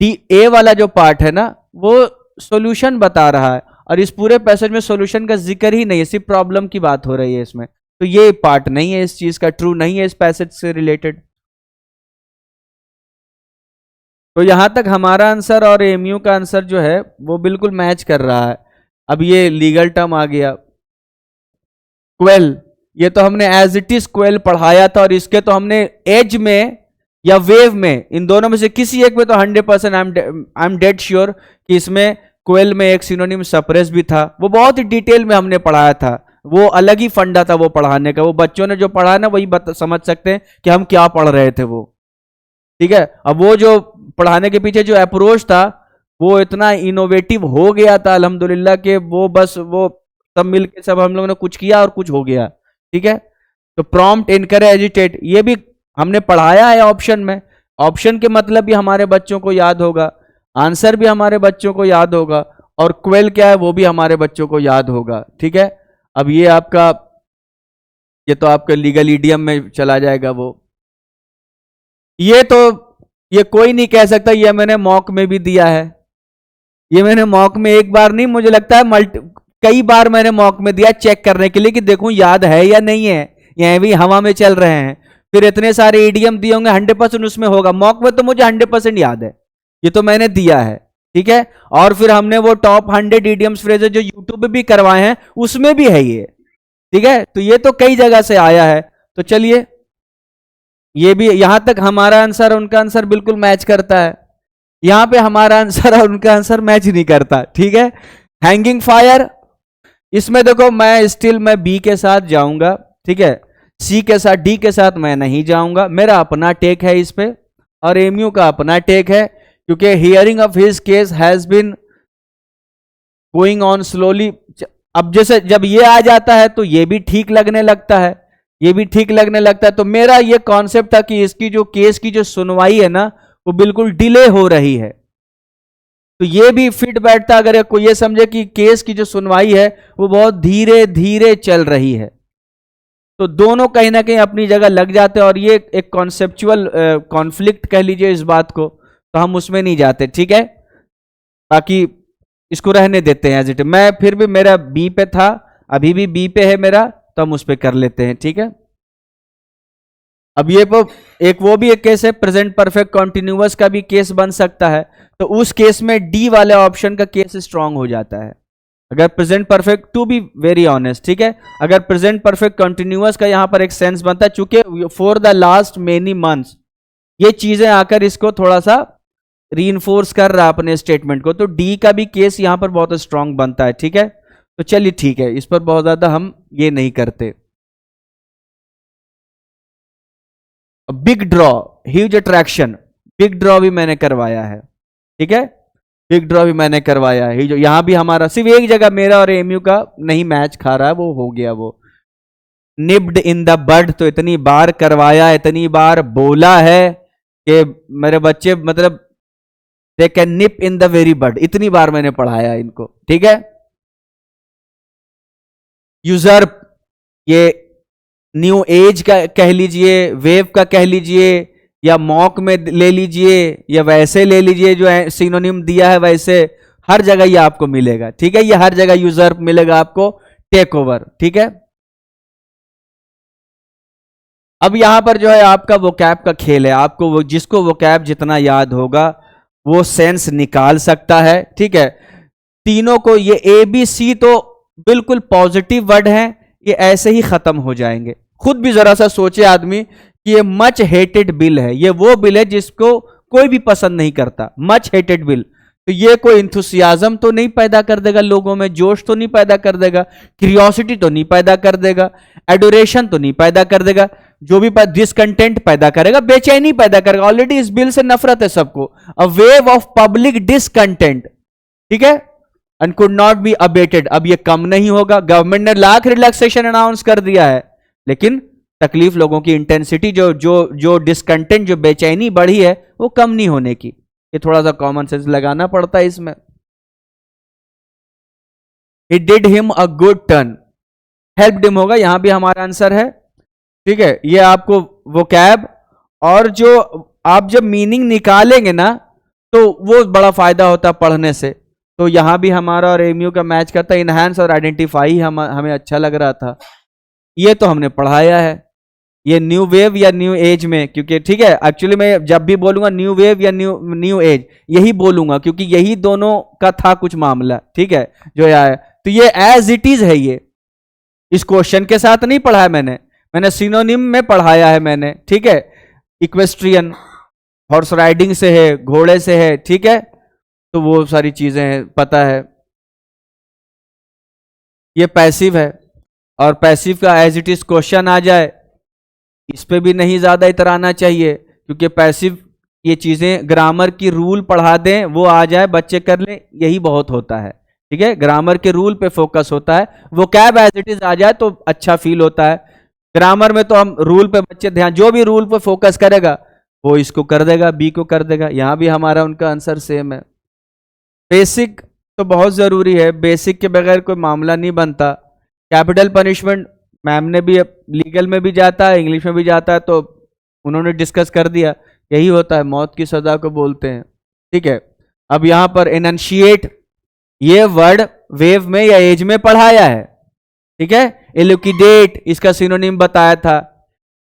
डी ए वाला जो पार्ट है ना, वो सॉल्यूशन बता रहा है, और इस पूरे पैसेज में सॉल्यूशन का जिक्र ही नहीं है, सिर्फ प्रॉब्लम की बात हो रही है इसमें। तो ये पार्ट नहीं है इस चीज का, ट्रू नहीं है इस पैसेज से रिलेटेड। तो यहां तक हमारा आंसर और एमयू का आंसर जो है वो बिल्कुल मैच कर रहा है। अब ये लीगल टर्म आ गया, क्वेल, ये तो हमने एज इट इज क्वेल पढ़ाया था, और इसके तो हमने एज में या वेव में, इन दोनों में से किसी एक में तो 100% आई एम डेड श्योर कि इसमें क्वेल में एक सिनोनिम सप्रेस भी था। वो बहुत ही डिटेल में हमने पढ़ाया था, वो अलग ही फंडा था वो पढ़ाने का। वो बच्चों ने जो पढ़ा ना, वही समझ सकते हैं कि हम क्या पढ़ रहे थे वो, ठीक है। अब वो जो पढ़ाने के पीछे जो अप्रोच था वो इतना इनोवेटिव हो गया था अल्हम्दुलिल्लाह, के वो बस वो सब मिल के सब हम लोगों ने कुछ किया और कुछ हो गया, ठीक है। तो प्रॉम्प्ट, एनकरेज, एजिटेट, ये भी हमने पढ़ाया है ऑप्शन में। ऑप्शन के मतलब भी हमारे बच्चों को याद होगा, आंसर भी हमारे बच्चों को याद होगा, और क्वेल क्या है वो भी हमारे बच्चों को याद होगा, ठीक है। अब ये आपका, ये तो आपका लीगल ईडियम में चला जाएगा वो। ये तो ये कोई नहीं कह सकता, ये मैंने मॉक में भी दिया है, ये मैंने मॉक में एक बार नहीं, मुझे लगता है कई बार मैंने मॉक में दिया चेक करने के लिए कि देखूं याद है या नहीं है, ये भी हवा में चल रहे हैं। फिर इतने सारे ईडियम दिए होंगे, 100% उसमें होगा। मॉक में तो मुझे 100% याद है, ये तो मैंने दिया है, ठीक है। और फिर हमने वो टॉप 100 ईडियम्स फ्रेजेस जो यूट्यूब पे भी करवाए हैं, उसमें भी है ये, ठीक है। तो ये तो कई जगह से आया है। तो चलिए, ये भी यहां तक हमारा आंसर उनका आंसर बिल्कुल मैच करता है। यहां पे हमारा आंसर और उनका आंसर मैच नहीं करता, ठीक है। हैंगिंग फायर, इसमें देखो मैं बी के साथ जाऊंगा, ठीक है। सी के साथ, डी के साथ मैं नहीं जाऊंगा, मेरा अपना टेक है इस पे, और एमयू का अपना टेक है, क्योंकि hearing of his case has been going on slowly. अब जैसे जब ये आ जाता है तो ये भी ठीक लगने लगता है, ये भी ठीक लगने लगता है। तो मेरा ये कॉन्सेप्ट था कि इसकी जो केस की जो सुनवाई है ना, वो बिल्कुल डिले हो रही है। तो ये भी फिट बैठता अगर कोई ये समझे कि केस की जो सुनवाई है वो बहुत धीरे धीरे चल रही है। तो दोनों कहीं ना कहीं अपनी जगह लग जाते हैं, और ये एक कॉन्सेप्चुअल कॉन्फ्लिक्ट कह लीजिए इस बात को, तो हम उसमें नहीं जाते, ठीक है। बाकी इसको रहने देते हैं एज इट। मैं फिर भी, मेरा बी पे था, अभी भी बी पे है मेरा, तो हम उस पर कर लेते हैं, ठीक है। अब ये एक वो भी एक केस है, प्रेजेंट परफेक्ट कॉन्टिन्यूअस का भी केस बन सकता है, तो उस केस में डी वाले ऑप्शन का केस स्ट्रांग हो जाता है। अगर present perfect, to be very honest, ठीक है, अगर प्रेजेंट परफेक्ट कंटिन्यूअस का यहां पर एक सेंस बनता है, चूंकि for the last many months ये चीजें आकर इसको थोड़ा सा रीइंफोर्स कर रहा है अपने स्टेटमेंट को, तो डी का भी केस यहां पर बहुत स्ट्रांग बनता है। ठीक है, तो चलिए ठीक है, इस पर बहुत ज्यादा हम ये नहीं करते। Big draw, huge attraction, big draw भी मैंने करवाया है। ठीक है, बिग ड्रॉ भी मैंने करवाया है। जो यहां भी हमारा सिर्फ एक जगह मेरा और एमयू का नहीं मैच खा रहा है, वो हो गया वो निप्ड इन द बड, तो इतनी बार करवाया, इतनी बार बोला है कि मेरे बच्चे मतलब they can nip in the very bud, इतनी बार मैंने पढ़ाया इनको। ठीक है, यूजर्प, ये न्यू एज का कह लीजिए, वेव का कह लीजिए, या मॉक में ले लीजिए, या वैसे ले लीजिए जो सिनोनिम दिया है वैसे, हर जगह ये आपको मिलेगा। ठीक है, ये हर जगह यूजर्प मिलेगा आपको, टेक ओवर। ठीक है, अब यहां पर जो है आपका वोकैब का खेल है, आपको वो जिसको वोकैब जितना याद होगा वो सेंस निकाल सकता है। ठीक है, तीनों को ये ए बी सी तो बिल्कुल पॉजिटिव वर्ड हैं, ये ऐसे ही खत्म हो जाएंगे। खुद भी जरा सा सोचे आदमी कि ये मच हेटेड बिल है, ये वो बिल है जिसको कोई भी पसंद नहीं करता, मच हेटेड बिल। तो ये कोई इंथुसियाज्म तो नहीं पैदा कर देगा लोगों में, जोश तो नहीं पैदा कर देगा, क्यूरियोसिटी तो नहीं पैदा कर देगा, एडोरेशन तो नहीं पैदा कर देगा, जो भी डिसकंटेंट पैदा करेगा, बेचैनी पैदा करेगा। ऑलरेडी इस बिल से नफरत है सबको, a wave of public discontent. ठीक है, and could not be abetted, अब ये कम नहीं होगा। गवर्नमेंट ने लाख रिलैक्सेशन अनाउंस कर दिया है, लेकिन तकलीफ लोगों की इंटेंसिटी जो डिसकंटेंट, जो बेचैनी बढ़ी है, वो कम नहीं होने की। ये थोड़ा सा कॉमन सेंस लगाना पड़ता है इसमें। He did him a good turn, helped him होगा, यहां भी हमारा आंसर है। ठीक है, ये आपको वोकैब और जो आप जब मीनिंग निकालेंगे ना, तो वो बड़ा फायदा होता है पढ़ने से। तो यहां भी हमारा और एमयू का मैच करता है। इनहैंस और आइडेंटिफाई हमें अच्छा लग रहा था, ये तो हमने पढ़ाया है। ये न्यू वेव या न्यू एज में, क्योंकि ठीक है, एक्चुअली मैं जब भी बोलूंगा न्यू वेव या न्यू एज यही बोलूंगा, क्योंकि यही दोनों का था कुछ मामला। ठीक है, जो आया, तो ये एज इट इज है, ये इस क्वेश्चन के साथ नहीं पढ़ा है मैंने सिनोनिम में पढ़ाया है मैंने। ठीक है, इक्वेस्ट्रियन हॉर्स राइडिंग से है, घोड़े से है। ठीक है, तो वो सारी चीजें हैं, पता है। ये पैसिव है, और पैसिव का एज इट इज क्वेश्चन आ जाए, इस पे भी नहीं ज्यादा इतराना चाहिए, क्योंकि पैसिव ये चीजें ग्रामर की रूल पढ़ा दें, वो आ जाए बच्चे कर लें, यही बहुत होता है। ठीक है, ग्रामर के रूल पे फोकस होता है, वो कैब एज इट इज आ जाए तो अच्छा फील होता है। ग्रामर में तो हम रूल पे बच्चे ध्यान, जो भी रूल पे फोकस करेगा वो इसको कर देगा, बी को कर देगा। यहां भी हमारा उनका आंसर सेम है। बेसिक तो बहुत जरूरी है, बेसिक के बगैर कोई मामला नहीं बनता। कैपिटल पनिशमेंट मैम ने भी, लीगल में भी जाता है, इंग्लिश में भी जाता है, तो उन्होंने डिस्कस कर दिया, यही होता है, मौत की सजा को बोलते हैं। ठीक है, अब यहां पर एनंशिएट, ये वर्ड वेव में या एज में पढ़ाया है। ठीक है, एलुकिडेट इसका सिनोनिम बताया था,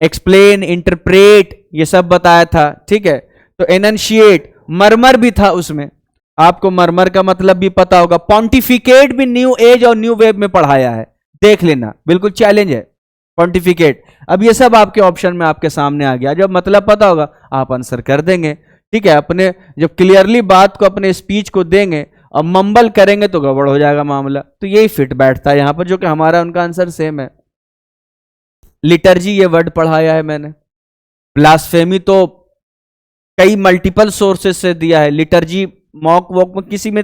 एक्सप्लेन, इंटरप्रेट ये सब बताया था। ठीक है, तो एनंशिएट, मरमर भी था उसमें, आपको मरमर का मतलब भी पता होगा। पॉन्टिफिकेट भी न्यू एज और न्यू वेव में पढ़ाया है, देख लेना, बिल्कुल चैलेंज है पॉन्टिफिकेट। अब ये सब आपके ऑप्शन में आपके सामने आ गया, जब मतलब पता होगा आप आंसर कर देंगे। ठीक है, अपने जब क्लियरली बात को, अपने स्पीच को देंगे और मंबल करेंगे तो गड़बड़ हो जाएगा मामला। तो यही फिट बैठता है यहां पर, जो कि हमारा उनका आंसर सेम है। लिटर्जी ये वर्ड पढ़ाया है मैंने। ब्लास्फेमी तो कई मल्टीपल सोर्सेस से दिया है, लिटर्जी मॉक वॉक में किसी में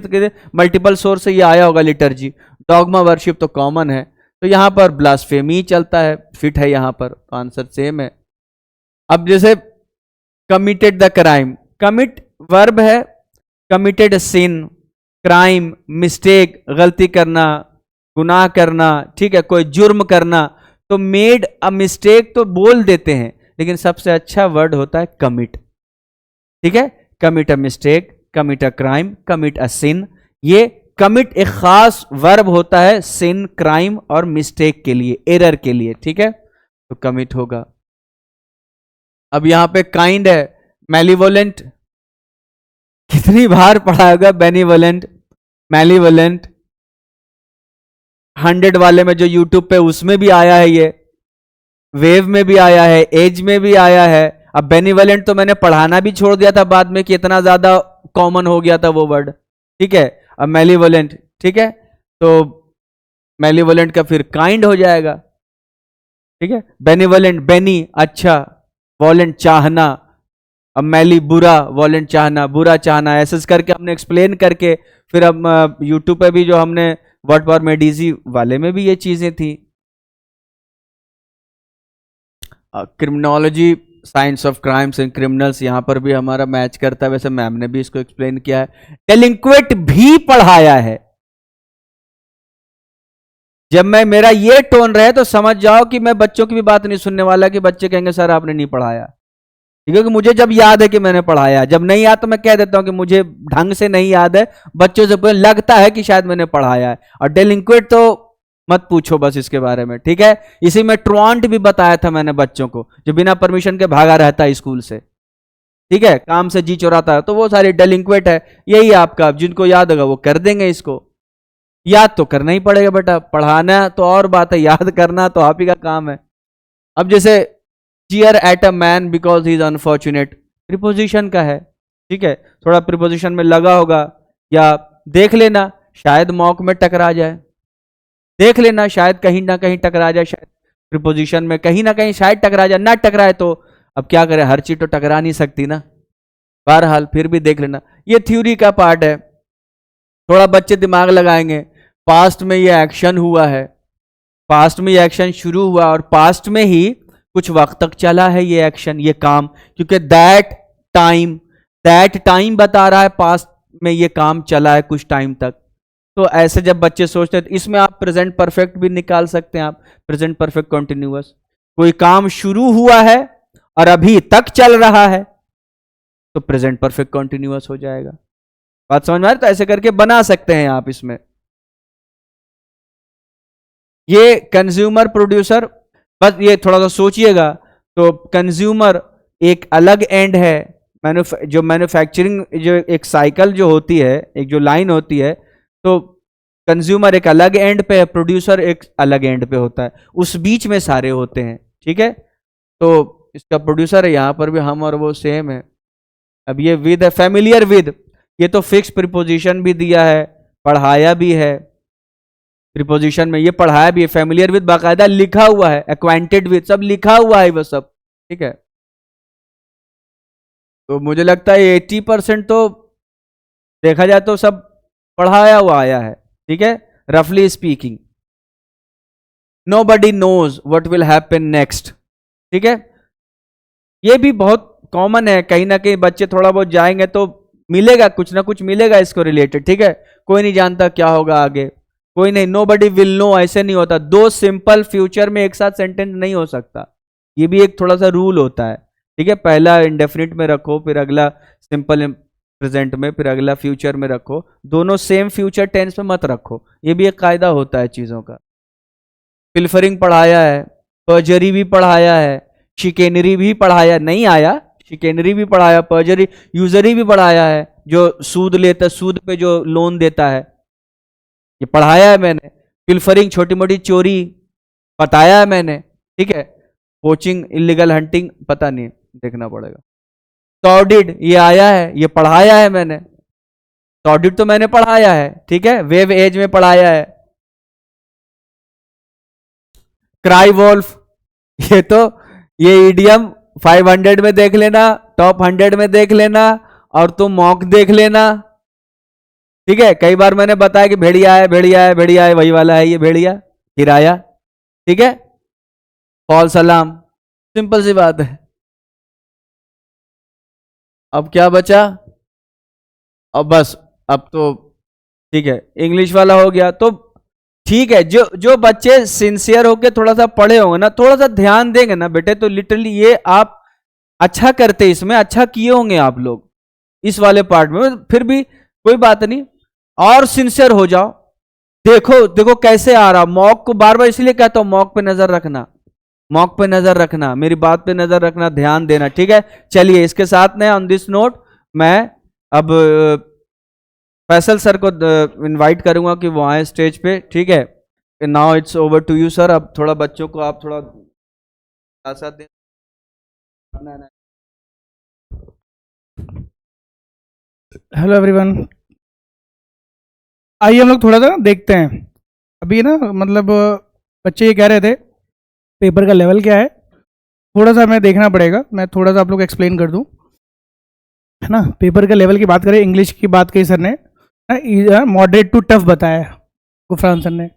मल्टीपल सोर्स से ये आया होगा लिटर्जी। डॉगमा वर्शिप तो कॉमन है, तो यहां पर ब्लास्फेमी चलता है, फिट है यहां पर, तो आंसर सेम है। अब जैसे committed the crime, commit verb है, कमिटेड सिन, क्राइम मिस्टेक, गलती करना, गुनाह करना। ठीक है, कोई जुर्म करना, तो मेड अ मिस्टेक तो बोल देते हैं, लेकिन सबसे अच्छा वर्ड होता है कमिट। ठीक है, commit a mistake, commit a crime, commit a sin. ये कमिट एक खास वर्ब होता है सिन, क्राइम और मिस्टेक के लिए, एरर के लिए। ठीक है, तो कमिट होगा। अब यहां पे काइंड है, मैलीवोलेंट कितनी बार पढ़ा होगा, बेनीवोलेंट, मैलीवोलेंट, 100 वाले में जो यूट्यूब पे उसमें भी आया है, ये वेव में भी आया है, एज में भी आया है। अब बेनीवोलेंट तो मैंने पढ़ाना भी छोड़ दिया था बाद में कि इतना ज्यादा कॉमन हो गया था वो वर्ड, ठीक है। अब मैलीवोलेंट, ठीक है, तो मैलीवोलेंट का फिर काइंड हो जाएगा, ठीक है। बेनीवोलेंट, बेनी अच्छा, वोलेंट चाहना, अब मैली बुरा, वोलेंट चाहना, बुरा चाहना, ऐसे करके हमने एक्सप्लेन करके फिर अब यूट्यूब पे भी जो हमने वर्ड पावर मेडिजी वाले में भी ये चीजें थी। Criminology, science of crimes and criminals, यहां पर भी हमारा मैच करता है, वैसे मैम ने भी इसको एक्सप्लेन किया है। डेलिंक्वेंट भी पढ़ाया है। जब मैं मेरा ये टोन रहे तो समझ जाओ कि मैं बच्चों की भी बात नहीं सुनने वाला कि बच्चे कहेंगे सर आपने नहीं पढ़ाया, क्योंकि मुझे जब याद है कि मैंने पढ़ाया, जब नहीं याद तो मैं कह देता हूं कि मुझे ढंग से नहीं याद है, बच्चों से लगता है कि शायद मैंने पढ़ाया है। और डेलिंक्वेंट तो मत पूछो बस इसके बारे में, ठीक है। इसी में ट्रॉन्ट भी बताया था मैंने बच्चों को, जो बिना परमिशन के भागा रहता है स्कूल से, ठीक है, काम से जी चुराता है, तो वो सारे डेलिंक्वेंट है। यही आपका, जिनको याद होगा वो कर देंगे इसको। याद तो करना ही पड़ेगा बेटा, पढ़ाना तो और बात है, याद करना तो आप ही का काम है। अब जैसे cheer at a man because he is unfortunate, preposition का है, ठीक है, थोड़ा प्रीपोजिशन में लगा होगा, या देख लेना शायद मॉक में टकरा जाए, देख लेना शायद कहीं ना कहीं टकरा जाए, शायद प्रीपोजिशन में कहीं ना कहीं शायद टकरा जाए, ना टकराए तो अब क्या करें, हर चीज तो टकरा नहीं सकती ना, बहरहाल फिर भी देख लेना। ये थ्योरी का पार्ट है, थोड़ा बच्चे दिमाग लगाएंगे। पास्ट में ये एक्शन हुआ है, पास्ट में ये एक्शन शुरू हुआ और पास्ट में ही कुछ वक्त तक चला है ये एक्शन, ये काम, क्योंकि दैट टाइम बता रहा है पास्ट में ये काम चला है कुछ टाइम तक। तो ऐसे जब बच्चे सोचते हैं तो इसमें आप प्रेजेंट परफेक्ट भी निकाल सकते हैं, आप प्रेजेंट परफेक्ट कंटिन्यूअस, कोई काम शुरू हुआ है और अभी तक चल रहा है तो प्रेजेंट परफेक्ट कंटिन्यूअस हो जाएगा। बात समझ में आ रही? तो ऐसे करके बना सकते हैं आप इसमें। ये कंज्यूमर प्रोड्यूसर, बस ये थोड़ा सा सोचिएगा। तो कंज्यूमर एक अलग एंड है, जो मैन्युफैक्चरिंग, जो एक साइकिल जो होती है, एक जो लाइन होती है, तो कंज्यूमर एक अलग एंड पे है, प्रोड्यूसर एक अलग एंड पे होता है, उस बीच में सारे होते हैं, ठीक है। तो इसका प्रोड्यूसर है, यहां पर भी हम और वो सेम है। अब ये विद है, फैमिलियर विद, ये तो फिक्स प्रीपोजिशन भी दिया है, पढ़ाया भी है, प्रीपोजिशन में ये पढ़ाया भी है। फैमिलियर विद बाकायदा लिखा हुआ है, एक्वांटेड विद सब लिखा हुआ है वो सब, ठीक है। तो मुझे लगता है 80% तो देखा जाए तो सब पढ़ाया हुआ आया है, ठीक है, रफली speaking. Nobody knows what will happen next, ठीक है, ये भी बहुत कॉमन है, कहीं ना कहीं बच्चे थोड़ा बहुत जाएंगे तो मिलेगा, कुछ ना कुछ मिलेगा इसको रिलेटेड, ठीक है। कोई नहीं जानता क्या होगा आगे, कोई नहीं, नोबडी विल नो, ऐसे नहीं होता। दो सिंपल फ्यूचर में एक साथ सेंटेंस नहीं हो सकता, ये भी एक थोड़ा सा रूल होता है, ठीक है। पहला इंडेफिनिट में रखो, फिर अगला सिंपल प्रेजेंट में, फिर अगला फ्यूचर में रखो, दोनों सेम फ्यूचर टेंस में मत रखो, ये भी एक कायदा होता है चीजों का। पिल्फरिंग पढ़ाया है, पर्जरी भी पढ़ाया है, शिकेनरी भी पढ़ाया, नहीं आया, शिकेनरी भी पढ़ाया, पर्जरी, यूजरी भी पढ़ाया है, जो सूद लेता, सूद पे जो लोन देता है, ये पढ़ाया है मैंने। पिल्फरिंग छोटी मोटी चोरी बताया है मैंने, ठीक है। पोचिंग, इलीगल हंटिंग पता नहीं, देखना पड़ेगा। सॉर्डिड ये आया है, ये पढ़ाया है मैंने, सॉर्डिड तो मैंने पढ़ाया है, ठीक है, वेव एज में पढ़ाया है। क्राई वॉल्फ, ये तो ये ईडियम 500 में देख लेना, टॉप 100 में देख लेना, और तुम मॉक देख लेना, ठीक है। कई बार मैंने बताया कि भेड़िया है, भेड़िया है, भेड़िया है, वही वाला है ये भेड़िया, किराया, ठीक है। फॉल्स अलार्म, सिंपल सी बात है। अब क्या बचा, अब बस, अब तो ठीक है, इंग्लिश वाला हो गया। तो ठीक है, जो बच्चे सिंसियर होके थोड़ा सा पढ़े होंगे ना, थोड़ा सा ध्यान देंगे ना बेटे, तो लिटरली ये आप अच्छा करते, इसमें अच्छा किए होंगे आप लोग इस वाले पार्ट में। फिर भी कोई बात नहीं, और सिंसियर हो जाओ। देखो देखो कैसे आ रहा, मॉक को बार बार इसलिए कहता हूं मॉक पे नजर रखना, मॉक पे नजर रखना, मेरी बात पे नजर रखना, ध्यान देना, ठीक है। चलिए इसके साथ में ऑन दिस नोट मैं अब फैसल सर को इनवाइट करूंगा कि वो आए स्टेज पे, ठीक है। Now it's over to you sir. अब थोड़ा बच्चों को आप थोड़ा साथ दें। हेलो एवरीवन, आइए हम लोग थोड़ा सा देखते हैं। अभी ना मतलब बच्चे ये कह रहे थे पेपर का लेवल क्या है, थोड़ा सा हमें देखना पड़ेगा। मैं थोड़ा सा आप लोग को एक्सप्लेन कर दूं, है ना। पेपर के लेवल की बात करें, इंग्लिश की बात कही सर ने, मॉडरेट टू टफ बताया है गुफरान सर ने।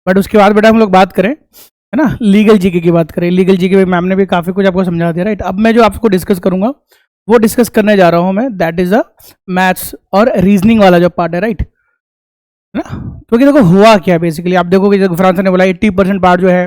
बट उसके बाद बेटा हम लोग बात करें, है ना, लीगल जीके की बात करें। लीगल जीके में मैम ने भी काफ़ी कुछ आपको समझा दिया, राइट। अब मैं जो आपको डिस्कस करूंगा वो डिस्कस करने जा रहा हूँ मैं, दैट इज अ मैथ्स और रीजनिंग वाला जो पार्ट है, राइट, है ना। क्योंकि देखो हुआ क्या बेसिकली, आप देखोगे जैसे गुफरान सर ने बोला 80% पार्ट जो है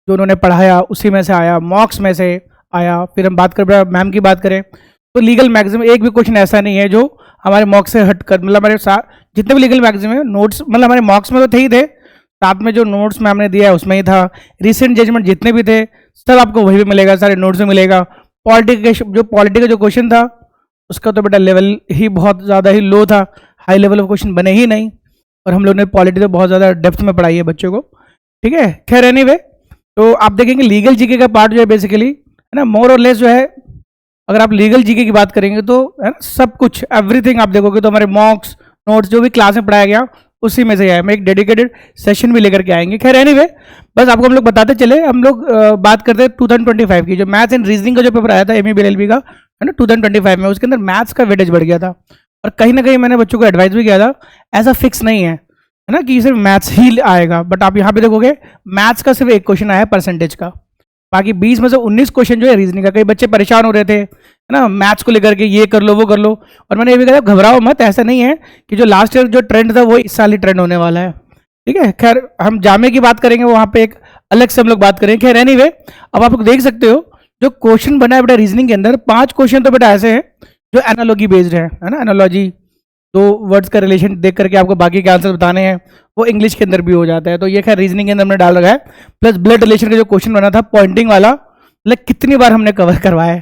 जो उन्होंने पढ़ाया उसी में से आया, मॉक्स में से आया। फिर हम बात करें मैम की बात करें तो लीगल मैगजीन एक भी क्वेश्चन ऐसा नहीं है जो हमारे मॉक्स से हट कर, मतलब हमारे साथ जितने भी लीगल मैगजीन है नोट्स, मतलब हमारे मॉक्स में तो थे ही थे, साथ में जो नोट्स मैम ने दिया है उसमें ही था। रिसेंट जजमेंट जितने भी थे सब आपको वही भी मिलेगा, सारे नोट्स में मिलेगा। पॉलिटी का जो क्वेश्चन था उसका तो बेटा लेवल ही बहुत ज़्यादा ही लो था, हाई लेवल ऑफ क्वेश्चन बने ही नहीं। और हम लोग ने पॉलिटी तो बहुत ज़्यादा डेप्थ में पढ़ाई है बच्चों को, ठीक है। खैर एनीवे, तो आप देखेंगे लीगल जीके का पार्ट जो है बेसिकली, है ना, मोर और लेस जो है, अगर आप लीगल जीके की बात करेंगे तो है ना सब कुछ एवरीथिंग आप देखोगे तो हमारे मॉक्स नोट्स जो भी क्लास में पढ़ाया गया उसी में से आया। हम एक डेडिकेटेड सेशन भी लेकर के आएंगे। खैर एनीवे, बस आपको हम लोग बताते चले। हम लोग बात करते हैं 2025 की, जो मैथ्स एंड रीजनिंग का जो पेपर आया था ME-BLLB का, है ना, 2025 में, उसके अंदर मैथ्स का वेटेज बढ़ गया था। और कहीं ना कहीं मैंने बच्चों को एडवाइस भी किया था, ऐसा फिक्स नहीं है ना कि सिर्फ मैथ्स ही आएगा। बट आप यहाँ पे देखोगे मैथ्स का सिर्फ एक क्वेश्चन आया परसेंटेज का, बाकी 20 में से 19 क्वेश्चन जो है रीजनिंग का। कई बच्चे परेशान हो रहे थे, है ना, मैथ्स को लेकर के, ये कर लो वो कर लो। और मैंने ये भी कहा घबराओ मत, ऐसा नहीं है कि जो लास्ट ईयर जो ट्रेंड था वो इस साल ही ट्रेंड होने वाला है, ठीक है। खैर हम जामे की बात करेंगे, वहाँ पे एक अलग से हम लोग बात करेंगे। खैर एनीवे, अब आप लोग देख सकते हो जो क्वेश्चन बना है बेटा रीजनिंग के अंदर, 5 क्वेश्चन तो बेटा ऐसे हैं जो एनालॉजी बेस्ड है ना, एनालॉजी, दो वर्ड्स का रिलेशन देख करके आपको बाकी के आंसर बताने हैं, वो इंग्लिश के अंदर भी हो जाता है। तो ये खैर रीजनिंग के अंदर हमने डाल रखा है। प्लस ब्लड रिलेशन का जो क्वेश्चन बना था पॉइंटिंग वाला, मतलब कितनी बार हमने कवर करवाया है,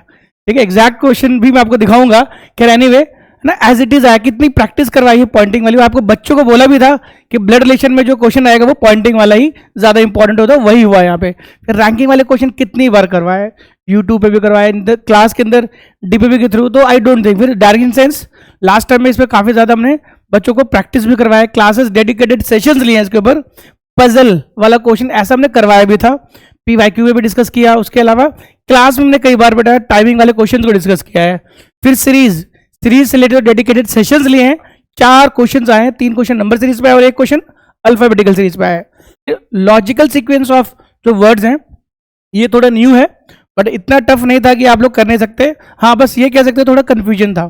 ठीक है। एग्जैक्ट क्वेश्चन भी मैं आपको दिखाऊंगा। खैर एनीवे ना, एज इट इज आया, कितनी प्रैक्टिस करवाई है पॉइंटिंग वाली। आपको बच्चों को बोला भी था कि ब्लड रिलेशन में जो क्वेश्चन आएगा वो पॉइंटिंग वाला ही ज्यादा इंपॉर्टेंट होता है, वही हुआ यहाँ पे। फिर रैंकिंग वाले क्वेश्चन कितनी बार करवाए, यूट्यूब पे भी करवाए, क्लास के अंदर DPP के थ्रू। तो आई डोंट थिंक, फिर डायरेक्शन सेंस लास्ट टाइम में इस पर काफी ज्यादा हमने बच्चों को प्रैक्टिस भी करवाया, क्लासेस डेडिकेटेड सेशंस लिए हैं इसके ऊपर। पजल वाला क्वेश्चन ऐसा हमने करवाया भी था, PYQ में भी डिस्कस किया। उसके अलावा क्लास में हमने कई बार बेटा टाइमिंग वाले क्वेश्चन को डिस्कस किया है। फिर सीरीज से रिलेटेड डेडिकेटेड सेशंस लिए हैं, 4 क्वेश्चन आए हैं, 3 क्वेश्चन नंबर सीरीज पे है और 1 क्वेश्चन अल्फाबेटिकल सीरीज पे है। लॉजिकल सीक्वेंस ऑफ जो वर्ड्स हैं ये थोड़ा न्यू है, बट इतना टफ नहीं था कि आप लोग कर नहीं सकते। हाँ बस ये कह सकते थोड़ा कंफ्यूजन था,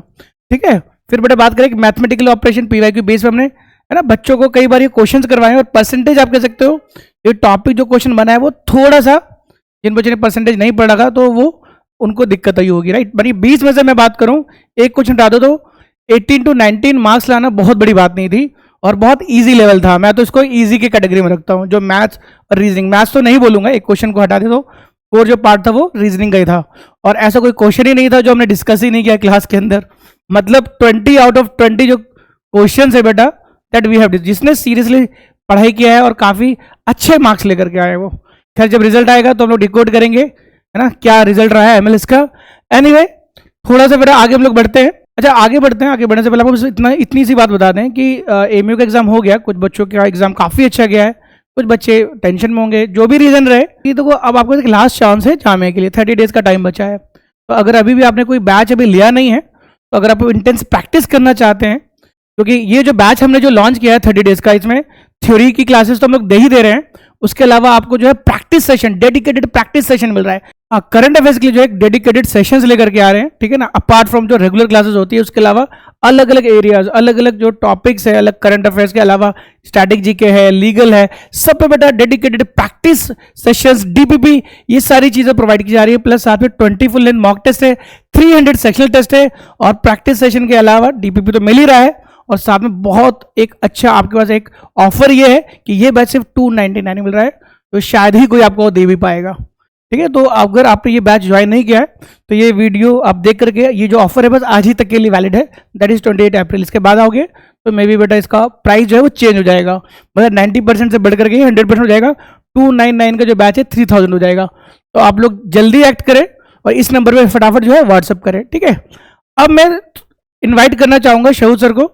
ठीक है। फिर बेटा बात करें कि मैथमेटिकल ऑपरेशन PYQ बेस पे हमने, है ना, बच्चों को कई बार ये क्वेश्चंस करवाए हैं। और परसेंटेज आप कह सकते हो ये टॉपिक जो क्वेश्चन बना है वो थोड़ा सा, जिन बच्चों ने परसेंटेज नहीं पढ़ा था तो वो उनको दिक्कत आई होगी, राइट। बड़ी 20 में से मैं बात करूं, एक क्वेश्चन हटा दो तो 18 to 19 मार्क्स लाना बहुत बड़ी बात नहीं थी और बहुत इजी लेवल था। मैं तो इसको इजी की कैटेगरी में रखता हूं, जो मैथ्स और रीजनिंग, मैथ्स तो नहीं बोलूंगा, एक क्वेश्चन को हटा दे तो और जो पार्ट था वो रीजनिंग का ही था। और ऐसा कोई क्वेश्चन ही नहीं था जो हमने डिस्कस ही नहीं किया क्लास के अंदर। मतलब 20 out of 20 जो क्वेश्चन है बेटा दैट वी हैव, जिसने सीरियसली पढ़ाई किया है और काफी अच्छे मार्क्स लेकर के आए वो। खैर जब रिजल्ट आएगा तो हम लोग डिकोड करेंगे, है ना, क्या रिजल्ट रहा है MLS का। एनीवे थोड़ा सा बेटा आगे हम लोग बढ़ते हैं। अच्छा आगे बढ़ते हैं, आगे बढ़ने से पहले आपको इतनी सी बात बता दें कि MU का एग्जाम हो गया, कुछ बच्चों का एग्जाम काफी अच्छा गया है, कुछ बच्चे टेंशन में होंगे, जो भी रीजन रहे। ये तो अब आपको एक लास्ट चांस है जामे के लिए, 30 डेज का टाइम बचा है। तो अगर अभी भी आपने कोई बैच अभी लिया नहीं है तो अगर आप इंटेंस प्रैक्टिस करना चाहते हैं, क्योंकि ये जो बैच हमने जो लॉन्च किया है 30 डेज का, इसमें थ्योरी की क्लासेस तो हम लोग दे ही दे रहे हैं, उसके अलावा आपको जो है practice session, dedicated practice session मिल रहा है। करंट अफेयर्स के लिए जो है डेडिकेटेड सेशंस लेकर के आ रहे हैं, ठीक है ना, अपार्ट फ्रॉम जो रेगुलर क्लासेस होती है उसके अलावा अलग अलग एरियाज, अलग अलग जो टॉपिक्स है, अलग करंट अफेयर्स के अलावा स्टैटिक जीके है, लीगल है, सब पे बेटा डेडिकेटेड प्रैक्टिस सेशंस, DPP, ये सारी चीजें प्रोवाइड की जा रही है। प्लस साथ में 20 फुल लेंथ मॉक टेस्ट है, 300 सेक्शनल टेस्ट है और प्रैक्टिस सेशन के अलावा DPP तो मिल ही रहा है। और साथ में बहुत एक अच्छा आपके पास एक ऑफर ये है कि ये बैच सिर्फ 299 मिल रहा है, तो शायद ही कोई आपको दे भी पाएगा। ठीक है, तो अगर आपने ये बैच ज्वाइन नहीं किया है तो ये वीडियो आप देख करके, ये जो ऑफर है बस आज ही तक के लिए वैलिड है, दैट इज 28 अप्रैल। इसके बाद आओगे तो मे बी बेटा इसका प्राइस जो है वो चेंज हो जाएगा, मतलब 90% से बढ़ करके 100% हो जाएगा। 299 का जो बैच है 3000 हो जाएगा। तो आप लोग जल्दी एक्ट करें और इस नंबर पे फटाफट जो है व्हाट्सअप करें, ठीक है। अब मैं इनवाइट करना चाहूँगा शहूद सर को,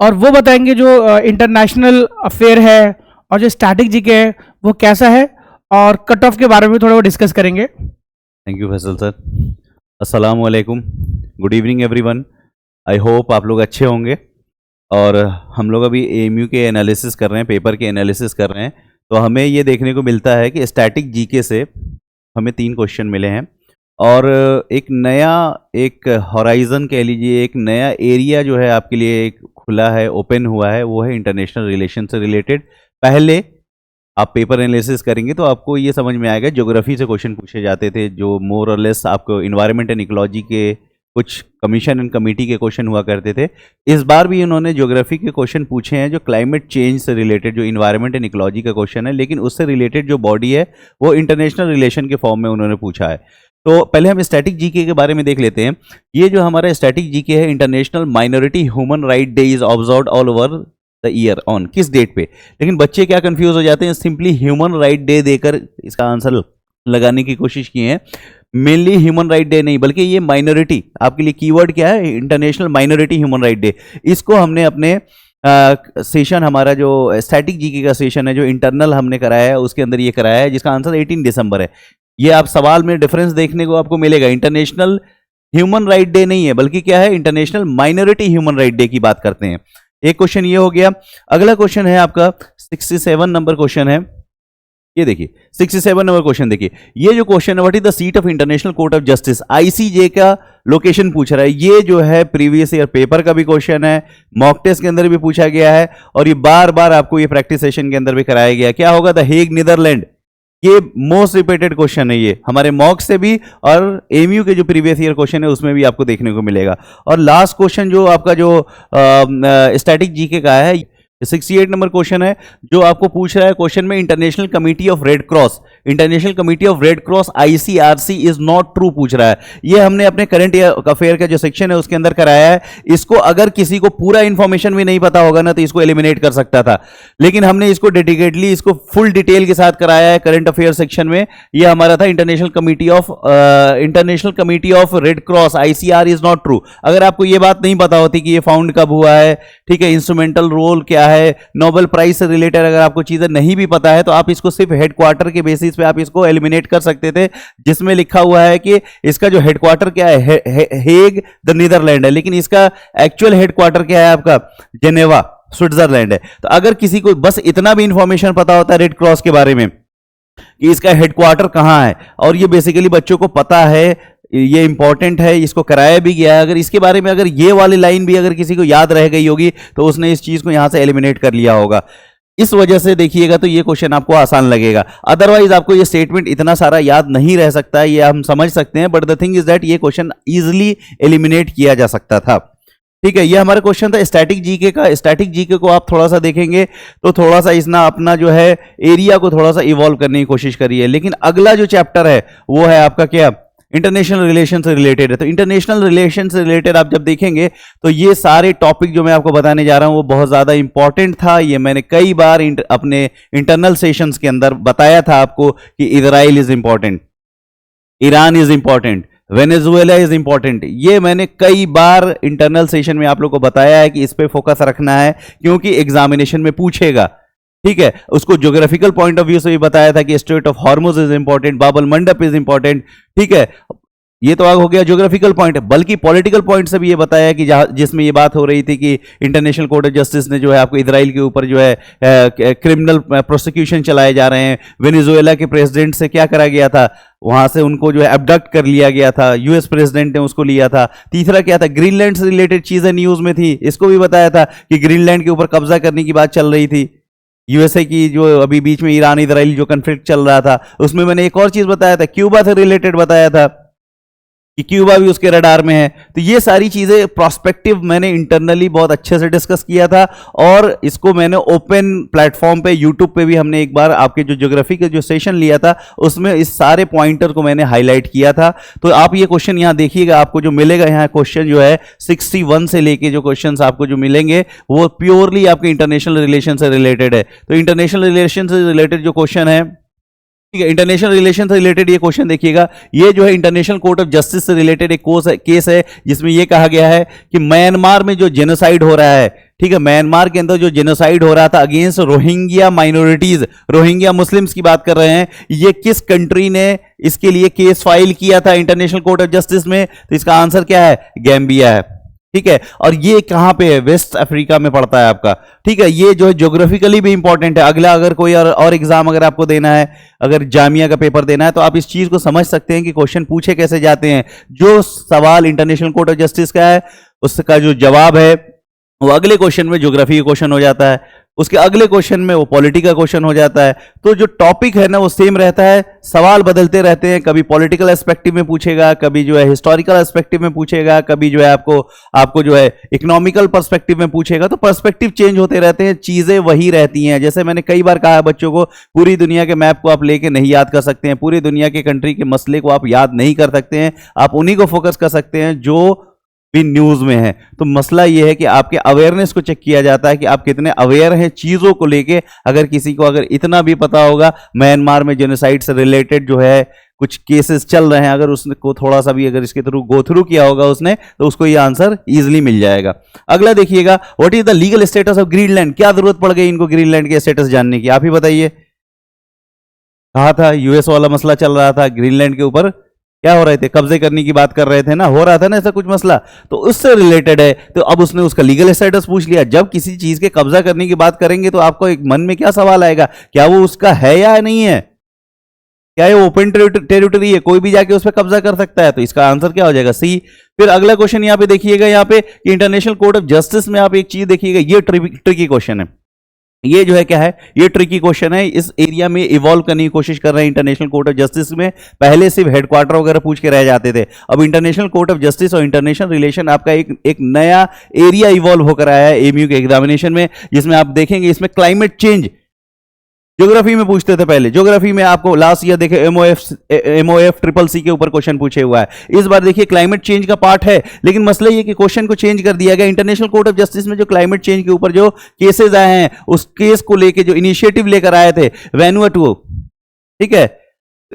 और वो बताएंगे जो इंटरनेशनल अफेयर है और जो स्टैटिक जीके है वो कैसा है, और कट ऑफ के बारे में थोड़ा वो डिस्कस करेंगे। Thank you Faisal sir. अस्सलाम वालेकुम, good evening everyone. I hope आप लोग अच्छे होंगे। और हम लोग अभी एएमयू के एनालिसिस कर रहे हैं, पेपर के एनालिसिस कर रहे हैं। तो हमें ये देखने को मिलता है कि स्टैटिक जीके से हमें 3 क्वेश्चन मिले हैं, और एक नया एक हॉराइजन कह लीजिए, एक नया एरिया जो है आपके लिए एक खुला है, ओपन हुआ है, वो है इंटरनेशनल रिलेशन से रिलेटेड। पहले आप पेपर एनालिसिस करेंगे तो आपको ये समझ में आएगा, ज्योग्राफी से क्वेश्चन पूछे जाते थे जो मोर और लेस आपको इन्वायरमेंट एंड इकोलॉजी के कुछ कमीशन एंड कमेटी के क्वेश्चन हुआ करते थे। इस बार भी उन्होंने ज्योग्राफी के क्वेश्चन पूछे हैं जो क्लाइमेट चेंज से रिलेटेड, जो इन्वायरमेंट एंड इकोलॉजी का क्वेश्चन है, लेकिन उससे रिलेटेड जो बॉडी है वो इंटरनेशनल रिलेशन के फॉर्म में उन्होंने पूछा है। तो पहले हम स्टैटिक जीके के बारे में देख लेते हैं। ये जो हमारा स्टैटिक जीके है, international minority human right day is observed all over the year on, किस डेट पे। लेकिन बच्चे क्या कंफ्यूज हो जाते हैं, सिंपली ह्यूमन राइट डे देकर इसका आंसर लगाने की कोशिश की है। मेनली ह्यूमन राइट डे नहीं, बल्कि ये माइनॉरिटी, आपके लिए कीवर्ड क्या है, international minority human right day. इसको हमने अपने सेशन, हमारा जो स्टैटिक जीके का सेशन है जो इंटरनल हमने कराया है, उसके अंदर ये कराया है, जिसका आंसर 18 दिसंबर है। ये आप सवाल में डिफरेंस देखने को आपको मिलेगा, इंटरनेशनल ह्यूमन राइट डे नहीं है, बल्कि क्या है, international minority human right day की बात करते हैं। एक क्वेश्चन ये हो गया। अगला क्वेश्चन है आपका 67 नंबर क्वेश्चन है। ये देखिए 67 नंबर क्वेश्चन देखिए, ये जो क्वेश्चन है, what is the seat of international court of justice, ICJ का लोकेशन पूछ रहा है। ये जो है प्रीवियस ईयर पेपर का भी क्वेश्चन है, मॉक टेस्ट के अंदर भी पूछा गया है, और ये बार बार आपको ये प्रैक्टिस सेशन के अंदर भी कराया गया। क्या होगा, द हेग नीदरलैंड। ये मोस्ट रिपीटेड क्वेश्चन है, ये हमारे मॉक से भी और एमयू के जो प्रीवियस ईयर क्वेश्चन है उसमें भी आपको देखने को मिलेगा। और लास्ट क्वेश्चन जो आपका जो स्टैटिक जीके का है, 68 नंबर क्वेश्चन है, जो आपको पूछ रहा है क्वेश्चन में, international committee of red cross, international committee of red cross ICRC is not true पूछ रहा है। ये हमने अपने करंट अफेयर का जो सेक्शन है उसके अंदर कराया है। इसको अगर किसी को पूरा इंफॉर्मेशन भी नहीं पता होगा ना तो इसको एलिमिनेट कर सकता था, लेकिन हमने इसको डेडिकेटली, इसको फुल डिटेल के साथ कराया है करंट अफेयर सेक्शन में। ये हमारा था international committee of red cross ICR is not true. अगर आपको ये बात नहीं पता होती कि ये फाउंड कब हुआ है, ठीक है, इंस्ट्रूमेंटल रोल क्या है, नोबेल प्राइज से रिलेटेड अगर आपको चीजें नहीं भी पता है तो आप इसको सिर्फ हेडक्वार्टर के बेसिस पे आप इसको एलिमिनेट कर सकते थे, जिसमें लिखा हुआ है कि इसका जो हेडक्वार्टर क्या है, हेग द नीदरलैंड है, लेकिन इसका एक्चुअल हेडक्वार्टर क्या है आपका, जेनेवा स्विट्जरलैंड है। तो अगर किसी को बस इतना भी इंफॉर्मेशन पता होता है रेड क्रॉस के बारे में कि इसका हेडक्वार्टर कहां है, और ये बेसिकली बच्चों को पता है, ये इंपॉर्टेंट है, इसको कराया भी गया है। अगर इसके बारे में अगर ये वाली लाइन भी अगर किसी को याद रह गई होगी तो उसने इस चीज को यहां से एलिमिनेट कर लिया होगा। इस वजह से देखिएगा तो ये क्वेश्चन आपको आसान लगेगा। अदरवाइज आपको ये स्टेटमेंट इतना सारा याद नहीं रह सकता है, ये हम समझ सकते हैं, but the thing is that ये क्वेश्चन इजिली एलिमिनेट किया जा सकता था। ठीक है, ये हमारा क्वेश्चन था स्टैटिक जीके का। स्टैटिक जीके को आप थोड़ा सा देखेंगे तो थोड़ा सा इसना अपना जो है एरिया को थोड़ा सा इवॉल्व करने की कोशिश करिए। लेकिन अगला जो चैप्टर है वो है आपका क्या, इंटरनेशनल रिलेशन से रिलेटेड है। तो इंटरनेशनल रिलेशन से रिलेटेड आप जब देखेंगे तो ये सारे टॉपिक जो मैं आपको बताने जा रहा हूं वो बहुत ज्यादा इंपॉर्टेंट था। ये मैंने कई बार अपने इंटरनल सेशंस के अंदर बताया था आपको कि Israel is important, Iran is important, Venezuela is important. ये मैंने कई बार इंटरनल सेशन में आप लोग को बताया है कि इस पे फोकस रखना है, क्योंकि एग्जामिनेशन में पूछेगा। ठीक है, उसको ज्योग्राफिकल पॉइंट ऑफ व्यू से भी बताया था कि straight of Hormuz is important, बाब अल मंडप इज इंपॉर्टेंट। ठीक है, ये तो हो गया ज्योग्राफिकल पॉइंट, बल्कि पॉलिटिकल पॉइंट से भी ये बताया कि जिसमें ये बात हो रही थी कि इंटरनेशनल कोर्ट ऑफ जस्टिस ने जो है आपको इजराइल के ऊपर जो है क्रिमिनल प्रोसिक्यूशन चलाए जा रहे हैं। वेनेजुएला के प्रेसिडेंट से क्या करा गया था, वहां से उनको जो है अबडक्ट कर लिया गया था, यूएस प्रेसिडेंट ने उसको लिया था। तीसरा क्या था, ग्रीनलैंड से रिलेटेड चीजें न्यूज में थी, इसको भी बताया था कि ग्रीनलैंड के ऊपर कब्जा करने की बात चल रही थी। यूएसए की जो अभी बीच में ईरान इजराइल जो कन्फ्लिक्ट चल रहा था उसमें मैंने एक और चीज बताया था, क्यूबा से रिलेटेड बताया था। कि क्यूबा भी उसके रडार में है। तो ये सारी चीजें प्रोस्पेक्टिव मैंने इंटरनली बहुत अच्छे से डिस्कस किया था, और इसको मैंने ओपन प्लेटफॉर्म पे यूट्यूब पे भी हमने एक बार आपके जो ज्योग्राफी के जो सेशन लिया था उसमें इस सारे पॉइंटर को मैंने हाईलाइट किया था। तो आप ये क्वेश्चन यहाँ देखिएगा, आपको जो मिलेगा यहाँ क्वेश्चन जो है 61 से लेके जो क्वेश्चंस आपको जो मिलेंगे वो प्योरली आपके इंटरनेशनल रिलेशन से रिलेटेड है। तो इंटरनेशनल रिलेशन से रिलेटेड जो क्वेश्चन है, ठीक है, इंटरनेशनल रिलेशन से रिलेटेड ये क्वेश्चन देखिएगा, ये जो है इंटरनेशनल कोर्ट ऑफ जस्टिस से रिलेटेड एक केस है जिसमें ये कहा गया है कि म्यांमार में जो जेनोसाइड हो रहा है, ठीक है, म्यांमार के अंदर जो जेनोसाइड हो रहा था against Rohingya minorities, Rohingya Muslims की बात कर रहे हैं, ये किस कंट्री ने इसके लिए केस फाइल किया था इंटरनेशनल कोर्ट ऑफ जस्टिस में? तो इसका आंसर क्या है? गैम्बिया है, ठीक है। और ये कहां पे है? वेस्ट अफ्रीका में पड़ता है आपका, ठीक है। ये जो है ज्योग्राफिकली भी इंपॉर्टेंट है। अगला अगर कोई और एग्जाम अगर आपको देना है, अगर जामिया का पेपर देना है, तो आप इस चीज को समझ सकते हैं कि क्वेश्चन पूछे कैसे जाते हैं। जो सवाल इंटरनेशनल कोर्ट ऑफ जस्टिस का है उसका जो जवाब है वो अगले क्वेश्चन में ज्योग्राफी का क्वेश्चन हो जाता है, उसके अगले क्वेश्चन में वो पॉलिटी का क्वेश्चन हो जाता है। तो जो टॉपिक है ना वो सेम रहता है, सवाल बदलते रहते हैं, कभी पॉलिटिकल एस्पेक्टिव में पूछेगा, कभी जो है हिस्टोरिकल एस्पेक्टिव में पूछेगा, कभी जो है आपको जो है इकोनॉमिकल पर्सपेक्टिव में पूछेगा। तो पर्सपेक्टिव चेंज होते रहते हैं, चीजें वही रहती हैं। जैसे मैंने कई बार कहा है बच्चों को, पूरी दुनिया के मैप को आप लेके नहीं याद कर सकते हैं, पूरी दुनिया के कंट्री के मसले को आप याद नहीं कर सकते हैं, आप उन्हीं को फोकस कर सकते हैं जो भी न्यूज में है। तो मसला यह है कि आपके अवेयरनेस को चेक किया जाता है कि आप कितने अवेयर हैं चीजों को लेके। अगर किसी को अगर इतना भी पता होगा म्यांमार में जेनोसाइड से रिलेटेड जो है कुछ केसेस चल रहे हैं, अगर उसने को थोड़ा सा भी अगर इसके थ्रू गो थ्रू किया होगा उसने, तो उसको ये आंसर इजीली मिल जाएगा। अगला देखिएगा, what is the legal status of Greenland? क्या जरूरत पड़ गई इनको ग्रीनलैंड के स्टेटस जानने की? आप ही बताइए। कहा था यूएस वाला मसला चल रहा था, ग्रीनलैंड के ऊपर क्या हो रहे थे? कब्जे करने की बात कर रहे थे ना, हो रहा था ना ऐसा कुछ मसला, तो उससे रिलेटेड है। तो अब उसने उसका लीगल स्टेटस पूछ लिया। जब किसी चीज के कब्जा करने की बात करेंगे तो आपको एक मन में क्या सवाल आएगा, क्या वो उसका है या नहीं है? क्या ये ओपन टेरिटरी है, कोई भी जाके उस पर कब्जा कर सकता है? तो इसका आंसर क्या हो जाएगा? सी। फिर अगला क्वेश्चन यहाँ पे देखिएगा, यहाँ पे इंटरनेशनल कोर्ट ऑफ जस्टिस में आप एक चीज देखिएगा, ये ट्रिकी क्वेश्चन है। ये जो है क्या है, ये ट्रिकी क्वेश्चन है। इस एरिया में इवॉल्व करने की कोशिश कर रहे हैं इंटरनेशनल कोर्ट ऑफ जस्टिस में। पहले सिर्फ हेडक्वार्टर वगैरह पूछ के रह जाते थे, अब इंटरनेशनल कोर्ट ऑफ जस्टिस और इंटरनेशनल रिलेशन आपका एक नया एरिया इवॉल्व होकर आया है एमयू के एग्जामिनेशन में, जिसमें आप देखेंगे इसमें क्लाइमेट चेंज ज्योग्राफी में पूछते थे पहले। ज्योग्राफी में आपको लास्ट ईयर देखे एमओएफ ट्रिपल सी के ऊपर क्वेश्चन पूछे हुआ है। इस बार देखिए क्लाइमेट चेंज का पार्ट है, लेकिन मसला ये कि क्वेश्चन को चेंज कर दिया गया। इंटरनेशनल कोर्ट ऑफ जस्टिस में जो क्लाइमेट चेंज के ऊपर जो केसेस आए हैं, उस केस को लेके जो इनिशिएटिव लेकर आए थे वैनुअटू, ठीक है,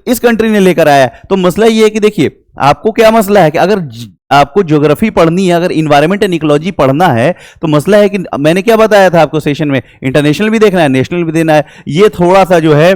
इस कंट्री ने लेकर आया। तो मसला ये है कि देखिए आपको क्या मसला है कि अगर आपको ज्योग्राफी पढ़नी है, अगर इन्वायरमेंट एंड इकोलॉजी पढ़ना है, तो मसला है कि मैंने क्या बताया था आपको सेशन में, इंटरनेशनल भी देखना है, नेशनल भी देना है। ये थोड़ा सा जो है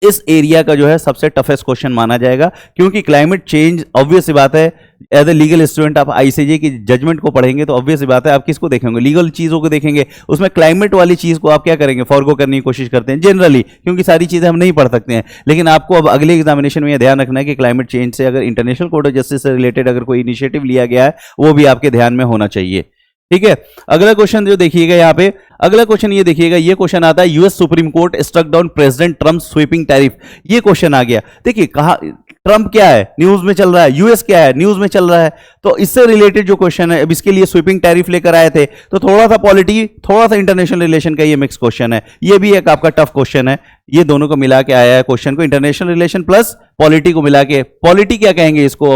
इस एरिया का जो है सबसे टफेस्ट क्वेश्चन माना जाएगा, क्योंकि क्लाइमेट चेंज ऑब्वियस सी बात है, एज ए लीगल स्टूडेंट आप आईसीजे की जजमेंट को पढ़ेंगे तो ऑब्वियस सी बात है आप किसको देखेंगे, लीगल चीजों को देखेंगे। उसमें क्लाइमेट वाली चीज को आप क्या करेंगे, फॉरगो करने की कोशिश करते हैं जनरली, क्योंकि सारी चीजें हम नहीं पढ़ सकते हैं। लेकिन आपको अब अगले एग्जामिनेशन में यह ध्यान रखना है कि क्लाइमेट चेंज से अगर इंटरनेशनल कोर्ट ऑफ जस्टिस से रिलेटेड अगर कोई इनिशिएटिव लिया गया है वो भी आपके ध्यान में होना चाहिए, ठीक है। अगला क्वेश्चन जो देखिएगा यहाँ पे, अगला क्वेश्चन ये देखिएगा, ये क्वेश्चन आता है US supreme court struck down president Trump sweeping tariff. ये क्वेश्चन आ गया। देखिए कहा ट्रम्प क्या है, न्यूज में चल रहा है, यूएस क्या है, न्यूज में चल रहा है। तो इससे रिलेटेड जो क्वेश्चन है, अब इसके लिए स्वीपिंग टैरिफ लेकर आए थे, तो थोड़ा सा पॉलिटी, थोड़ा सा इंटरनेशनल रिलेशन का ये मिक्स क्वेश्चन है। ये भी एक आपका टफ क्वेश्चन है। ये दोनों को मिला के आया है क्वेश्चन को, इंटरनेशनल रिलेशन प्लस पॉलिटी को मिला के। पॉलिटी क्या कहेंगे इसको,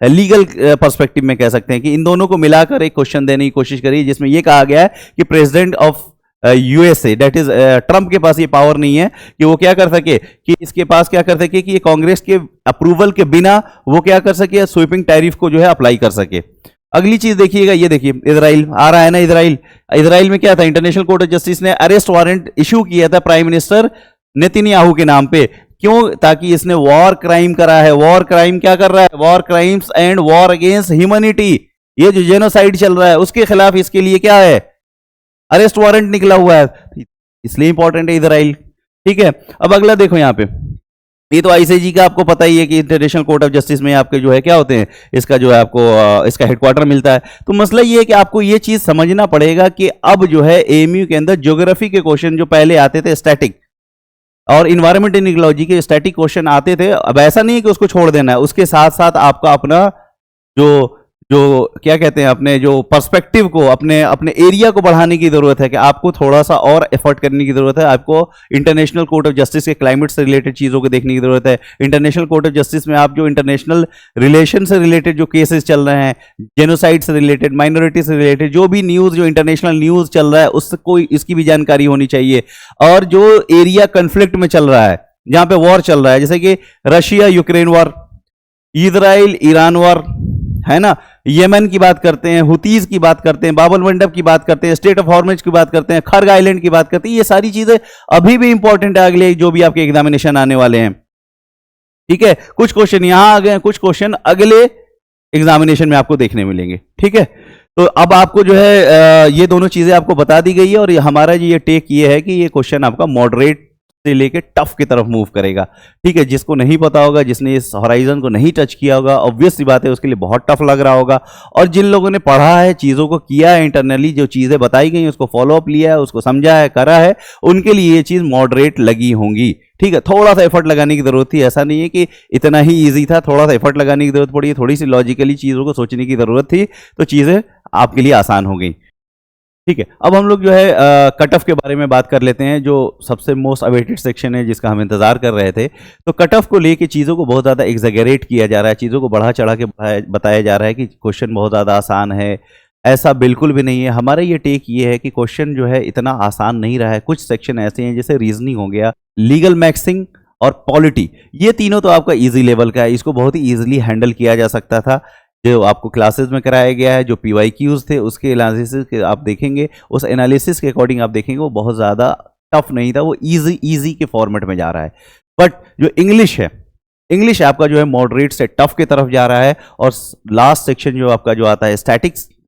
लीगल पर्सपेक्टिव में कह सकते हैं कि इन दोनों को मिलाकर एक क्वेश्चन देने की कोशिश करी, जिसमें यह कहा गया है कि president of USA that is Trump के पास ये पावर नहीं है कि वो क्या कर सके, कि इसके पास क्या कर सके कि ये कांग्रेस के अप्रूवल के बिना वो क्या कर सके, स्वीपिंग टैरिफ को जो है अप्लाई कर सके। अगली चीज देखिएगा, ये देखिए इजराइल आ रहा है ना, इजराइल में क्या था, इंटरनेशनल कोर्ट ऑफ जस्टिस ने अरेस्ट वारंट इशू किया था प्राइम मिनिस्टर नेतन्याहू के नाम पे। क्यों? ताकि इसने वॉर क्राइम करा है। वॉर क्राइम क्या कर रहा है, war crimes and war against humanity, ये जो जेनोसाइड चल रहा है उसके खिलाफ इसके लिए क्या है, अरेस्ट वारंट निकला हुआ है, इसलिए इंपॉर्टेंट है इजराइल, ठीक है। अब अगला देखो यहाँ पे, ये तो आईसीजे का आपको पता ही है कि इंटरनेशनल कोर्ट ऑफ जस्टिस में आपके जो है क्या होते हैं, इसका जो है आपको इसका हेडक्वार्टर मिलता है। तो मसला ये है कि आपको ये चीज समझना पड़ेगा कि अब जो है एएमयू के अंदर ज्योग्राफी के क्वेश्चन जो पहले आते थे स्टैटिक, और इन्वायरमेंट एंड इकोलॉजी के स्टैटिक क्वेश्चन आते थे। अब ऐसा नहीं है कि उसको छोड़ देना है, उसके साथ साथ आपका अपना जो जो क्या कहते हैं अपने जो पर्सपेक्टिव को अपने अपने एरिया को बढ़ाने की जरूरत है, कि आपको थोड़ा सा और एफर्ट करने की जरूरत है। आपको इंटरनेशनल कोर्ट ऑफ जस्टिस के क्लाइमेट से रिलेटेड चीज़ों को देखने की जरूरत है। इंटरनेशनल कोर्ट ऑफ जस्टिस में आप जो इंटरनेशनल रिलेशन से रिलेटेड जो केसेस चल रहे हैं, जेनोसाइड से रिलेटेड, माइनॉरिटी से रिलेटेड जो भी न्यूज़, जो इंटरनेशनल न्यूज़ चल रहा है, उसको इसकी भी जानकारी होनी चाहिए। और जो एरिया कन्फ्लिक्ट में चल रहा है, जहाँ पे वॉर चल रहा है, जैसे कि Russia Ukraine war, Israel Iran war, है ना, यमन की बात करते हैं, हुतीज की बात करते हैं, बाबल मंडप की बात करते हैं, स्टेट ऑफ हॉर्मुज की बात करते हैं, खर्ग आइलैंड की बात करते हैं। ये सारी चीजें अभी भी इंपॉर्टेंट है अगले जो भी आपके एग्जामिनेशन आने वाले हैं। ठीक है, कुछ क्वेश्चन यहां आ गए, कुछ क्वेश्चन अगले एग्जामिनेशन में आपको देखने मिलेंगे। ठीक है, तो अब आपको जो है ये दोनों चीजें आपको बता दी गई है, और हमारा ये टेक ये है कि ये क्वेश्चन आपका मॉडरेट से लेके टफ की तरफ मूव करेगा। ठीक है, जिसको नहीं पता होगा, जिसने इस हॉराइजन को नहीं टच किया होगा, ऑब्वियस सी बात है उसके लिए बहुत टफ लग रहा होगा। और जिन लोगों ने पढ़ा है, चीज़ों को किया है, इंटरनली जो चीज़ें बताई गई उसको फॉलो अप लिया है, उसको समझा है, करा है, उनके लिए ये चीज़ मॉडरेट लगी होंगी। ठीक है, थोड़ा सा एफर्ट लगाने की जरूरत थी, ऐसा नहीं है कि इतना ही ईजी था, थोड़ा सा एफर्ट लगाने की जरूरत पड़ी है, थोड़ी सी लॉजिकली चीज़ों को सोचने की जरूरत थी, तो चीज़ें आपके लिए आसान हो गई। ठीक है, अब हम लोग जो है कट ऑफ के बारे में बात कर लेते हैं, जो सबसे मोस्ट अवेटेड सेक्शन है, जिसका हम इंतजार कर रहे थे। तो कट ऑफ को लेके चीज़ों को बहुत ज़्यादा एग्जैगरेट किया जा रहा है, चीज़ों को बढ़ा चढ़ा के बताया जा रहा है कि क्वेश्चन बहुत ज़्यादा आसान है। ऐसा बिल्कुल भी नहीं है। हमारा ये टेक ये है कि क्वेश्चन जो है इतना आसान नहीं रहा है। कुछ सेक्शन ऐसे हैं जैसे रीजनिंग हो गया, लीगल मैक्सिंग और पॉलिटी, ये तीनों तो आपका ईजी लेवल का है, इसको बहुत ही ईजिली हैंडल किया जा सकता था। जो आपको क्लासेस में कराया गया है, जो PYQs थे, उसके एनालिसिस आप देखेंगे, उस एनालिसिस के अकॉर्डिंग आप देखेंगे वो बहुत ज़्यादा टफ नहीं था, वो इजी के फॉर्मेट में जा रहा है। बट जो इंग्लिश है, इंग्लिश आपका जो है मॉडरेट से टफ की तरफ जा रहा है। और लास्ट सेक्शन जो आपका जो आता है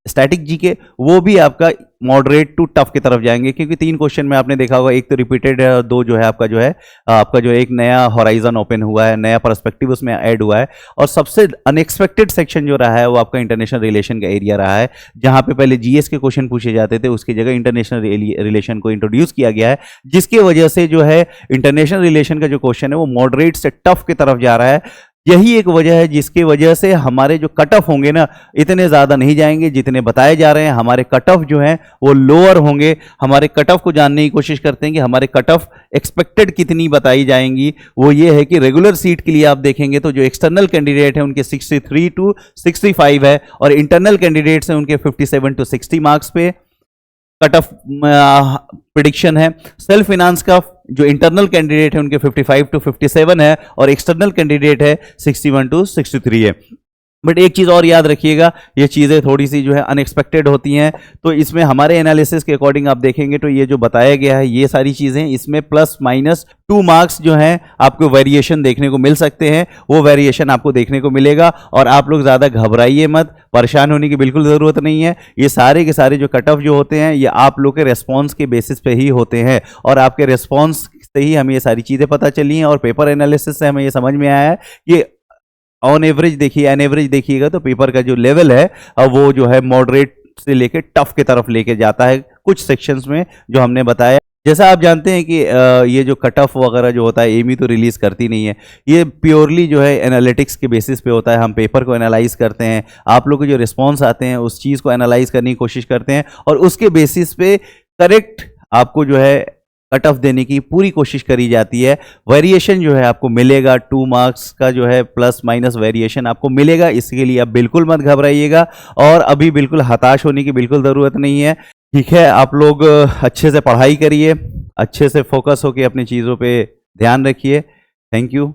स्टैटिक जी के, वो भी आपका मॉडरेट टू टफ की तरफ जाएंगे, क्योंकि 3 क्वेश्चन में आपने देखा होगा, एक तो रिपीटेड है और 2 जो है आपका जो एक नया हॉराइजन ओपन हुआ है, नया पर्सपेक्टिव उसमें ऐड हुआ है। और सबसे अनएक्सपेक्टेड सेक्शन जो रहा है वो आपका इंटरनेशनल रिलेशन का एरिया रहा है, जहां पे पहले GS के क्वेश्चन पूछे जाते थे, उसकी जगह इंटरनेशनल रिलेशन को इंट्रोड्यूस किया गया है, जिसकी वजह से जो है इंटरनेशनल रिलेशन का जो क्वेश्चन है वो मॉडरेट से टफ की तरफ जा रहा है। यही एक वजह है जिसकी वजह से हमारे जो कट ऑफ होंगे ना, इतने ज़्यादा नहीं जाएंगे जितने बताए जा रहे हैं। हमारे कट ऑफ जो हैं वो लोअर होंगे। हमारे कट ऑफ को जानने की कोशिश करते हैं कि हमारे कट ऑफ एक्सपेक्टेड कितनी बताई जाएंगी। वो ये है कि रेगुलर सीट के लिए आप देखेंगे तो जो एक्सटर्नल कैंडिडेट हैं उनके 63 to 65 है, और इंटरनल कैंडिडेट्स हैं उनके 57 to 60 मार्क्स पे कट ऑफ प्रिडिक्शन है। सेल्फ फाइनेंस का जो इंटरनल कैंडिडेट है उनके 55 to 57 है, और एक्सटर्नल कैंडिडेट है 61 to 63 है। बट एक चीज़ और याद रखिएगा, ये चीज़ें थोड़ी सी जो है अनएक्सपेक्टेड होती हैं, तो इसमें हमारे एनालिसिस के अकॉर्डिंग आप देखेंगे तो ये जो बताया गया है, ये सारी चीज़ें, इसमें +- 2 मार्क्स जो हैं आपको वेरिएशन देखने को मिल सकते हैं। वो वेरिएशन आपको देखने को मिलेगा, और आप लोग ज़्यादा घबराइए मत, परेशान होने की बिल्कुल ज़रूरत नहीं है। ये सारे के सारे जो कट ऑफ जो होते हैं, ये आप लोग के रेस्पॉन्स के बेसिस पे ही होते हैं, और आपके रेस्पॉन्स से ही हमें ये सारी चीज़ें पता चली हैं, और पेपर एनालिसिस से हमें ये समझ में आया है कि ऑन एवरेज देखिए, एन एवरेज देखिएगा तो पेपर का जो लेवल है वो जो है मॉडरेट से लेके टफ की तरफ लेके जाता है कुछ सेक्शंस में जो हमने बताया। जैसा आप जानते हैं कि ये जो कट ऑफ वगैरह जो होता है एमी तो रिलीज़ करती नहीं है, ये प्योरली जो है एनालिटिक्स के बेसिस पे होता है। हम पेपर को एनालाइज करते हैं, आप लोग के जो रिस्पॉन्स आते हैं उस चीज़ को एनालाइज करने की कोशिश करते हैं, और उसके बेसिस पे करेक्ट आपको जो है कट ऑफ देने की पूरी कोशिश करी जाती है। वेरिएशन जो है आपको मिलेगा, 2 मार्क्स का जो है +- वेरिएशन आपको मिलेगा। इसके लिए आप बिल्कुल मत घबराइएगा, और अभी बिल्कुल हताश होने की बिल्कुल ज़रूरत नहीं है। ठीक है, आप लोग अच्छे से पढ़ाई करिए, अच्छे से फोकस होकर अपनी चीज़ों पे ध्यान रखिए। Thank you.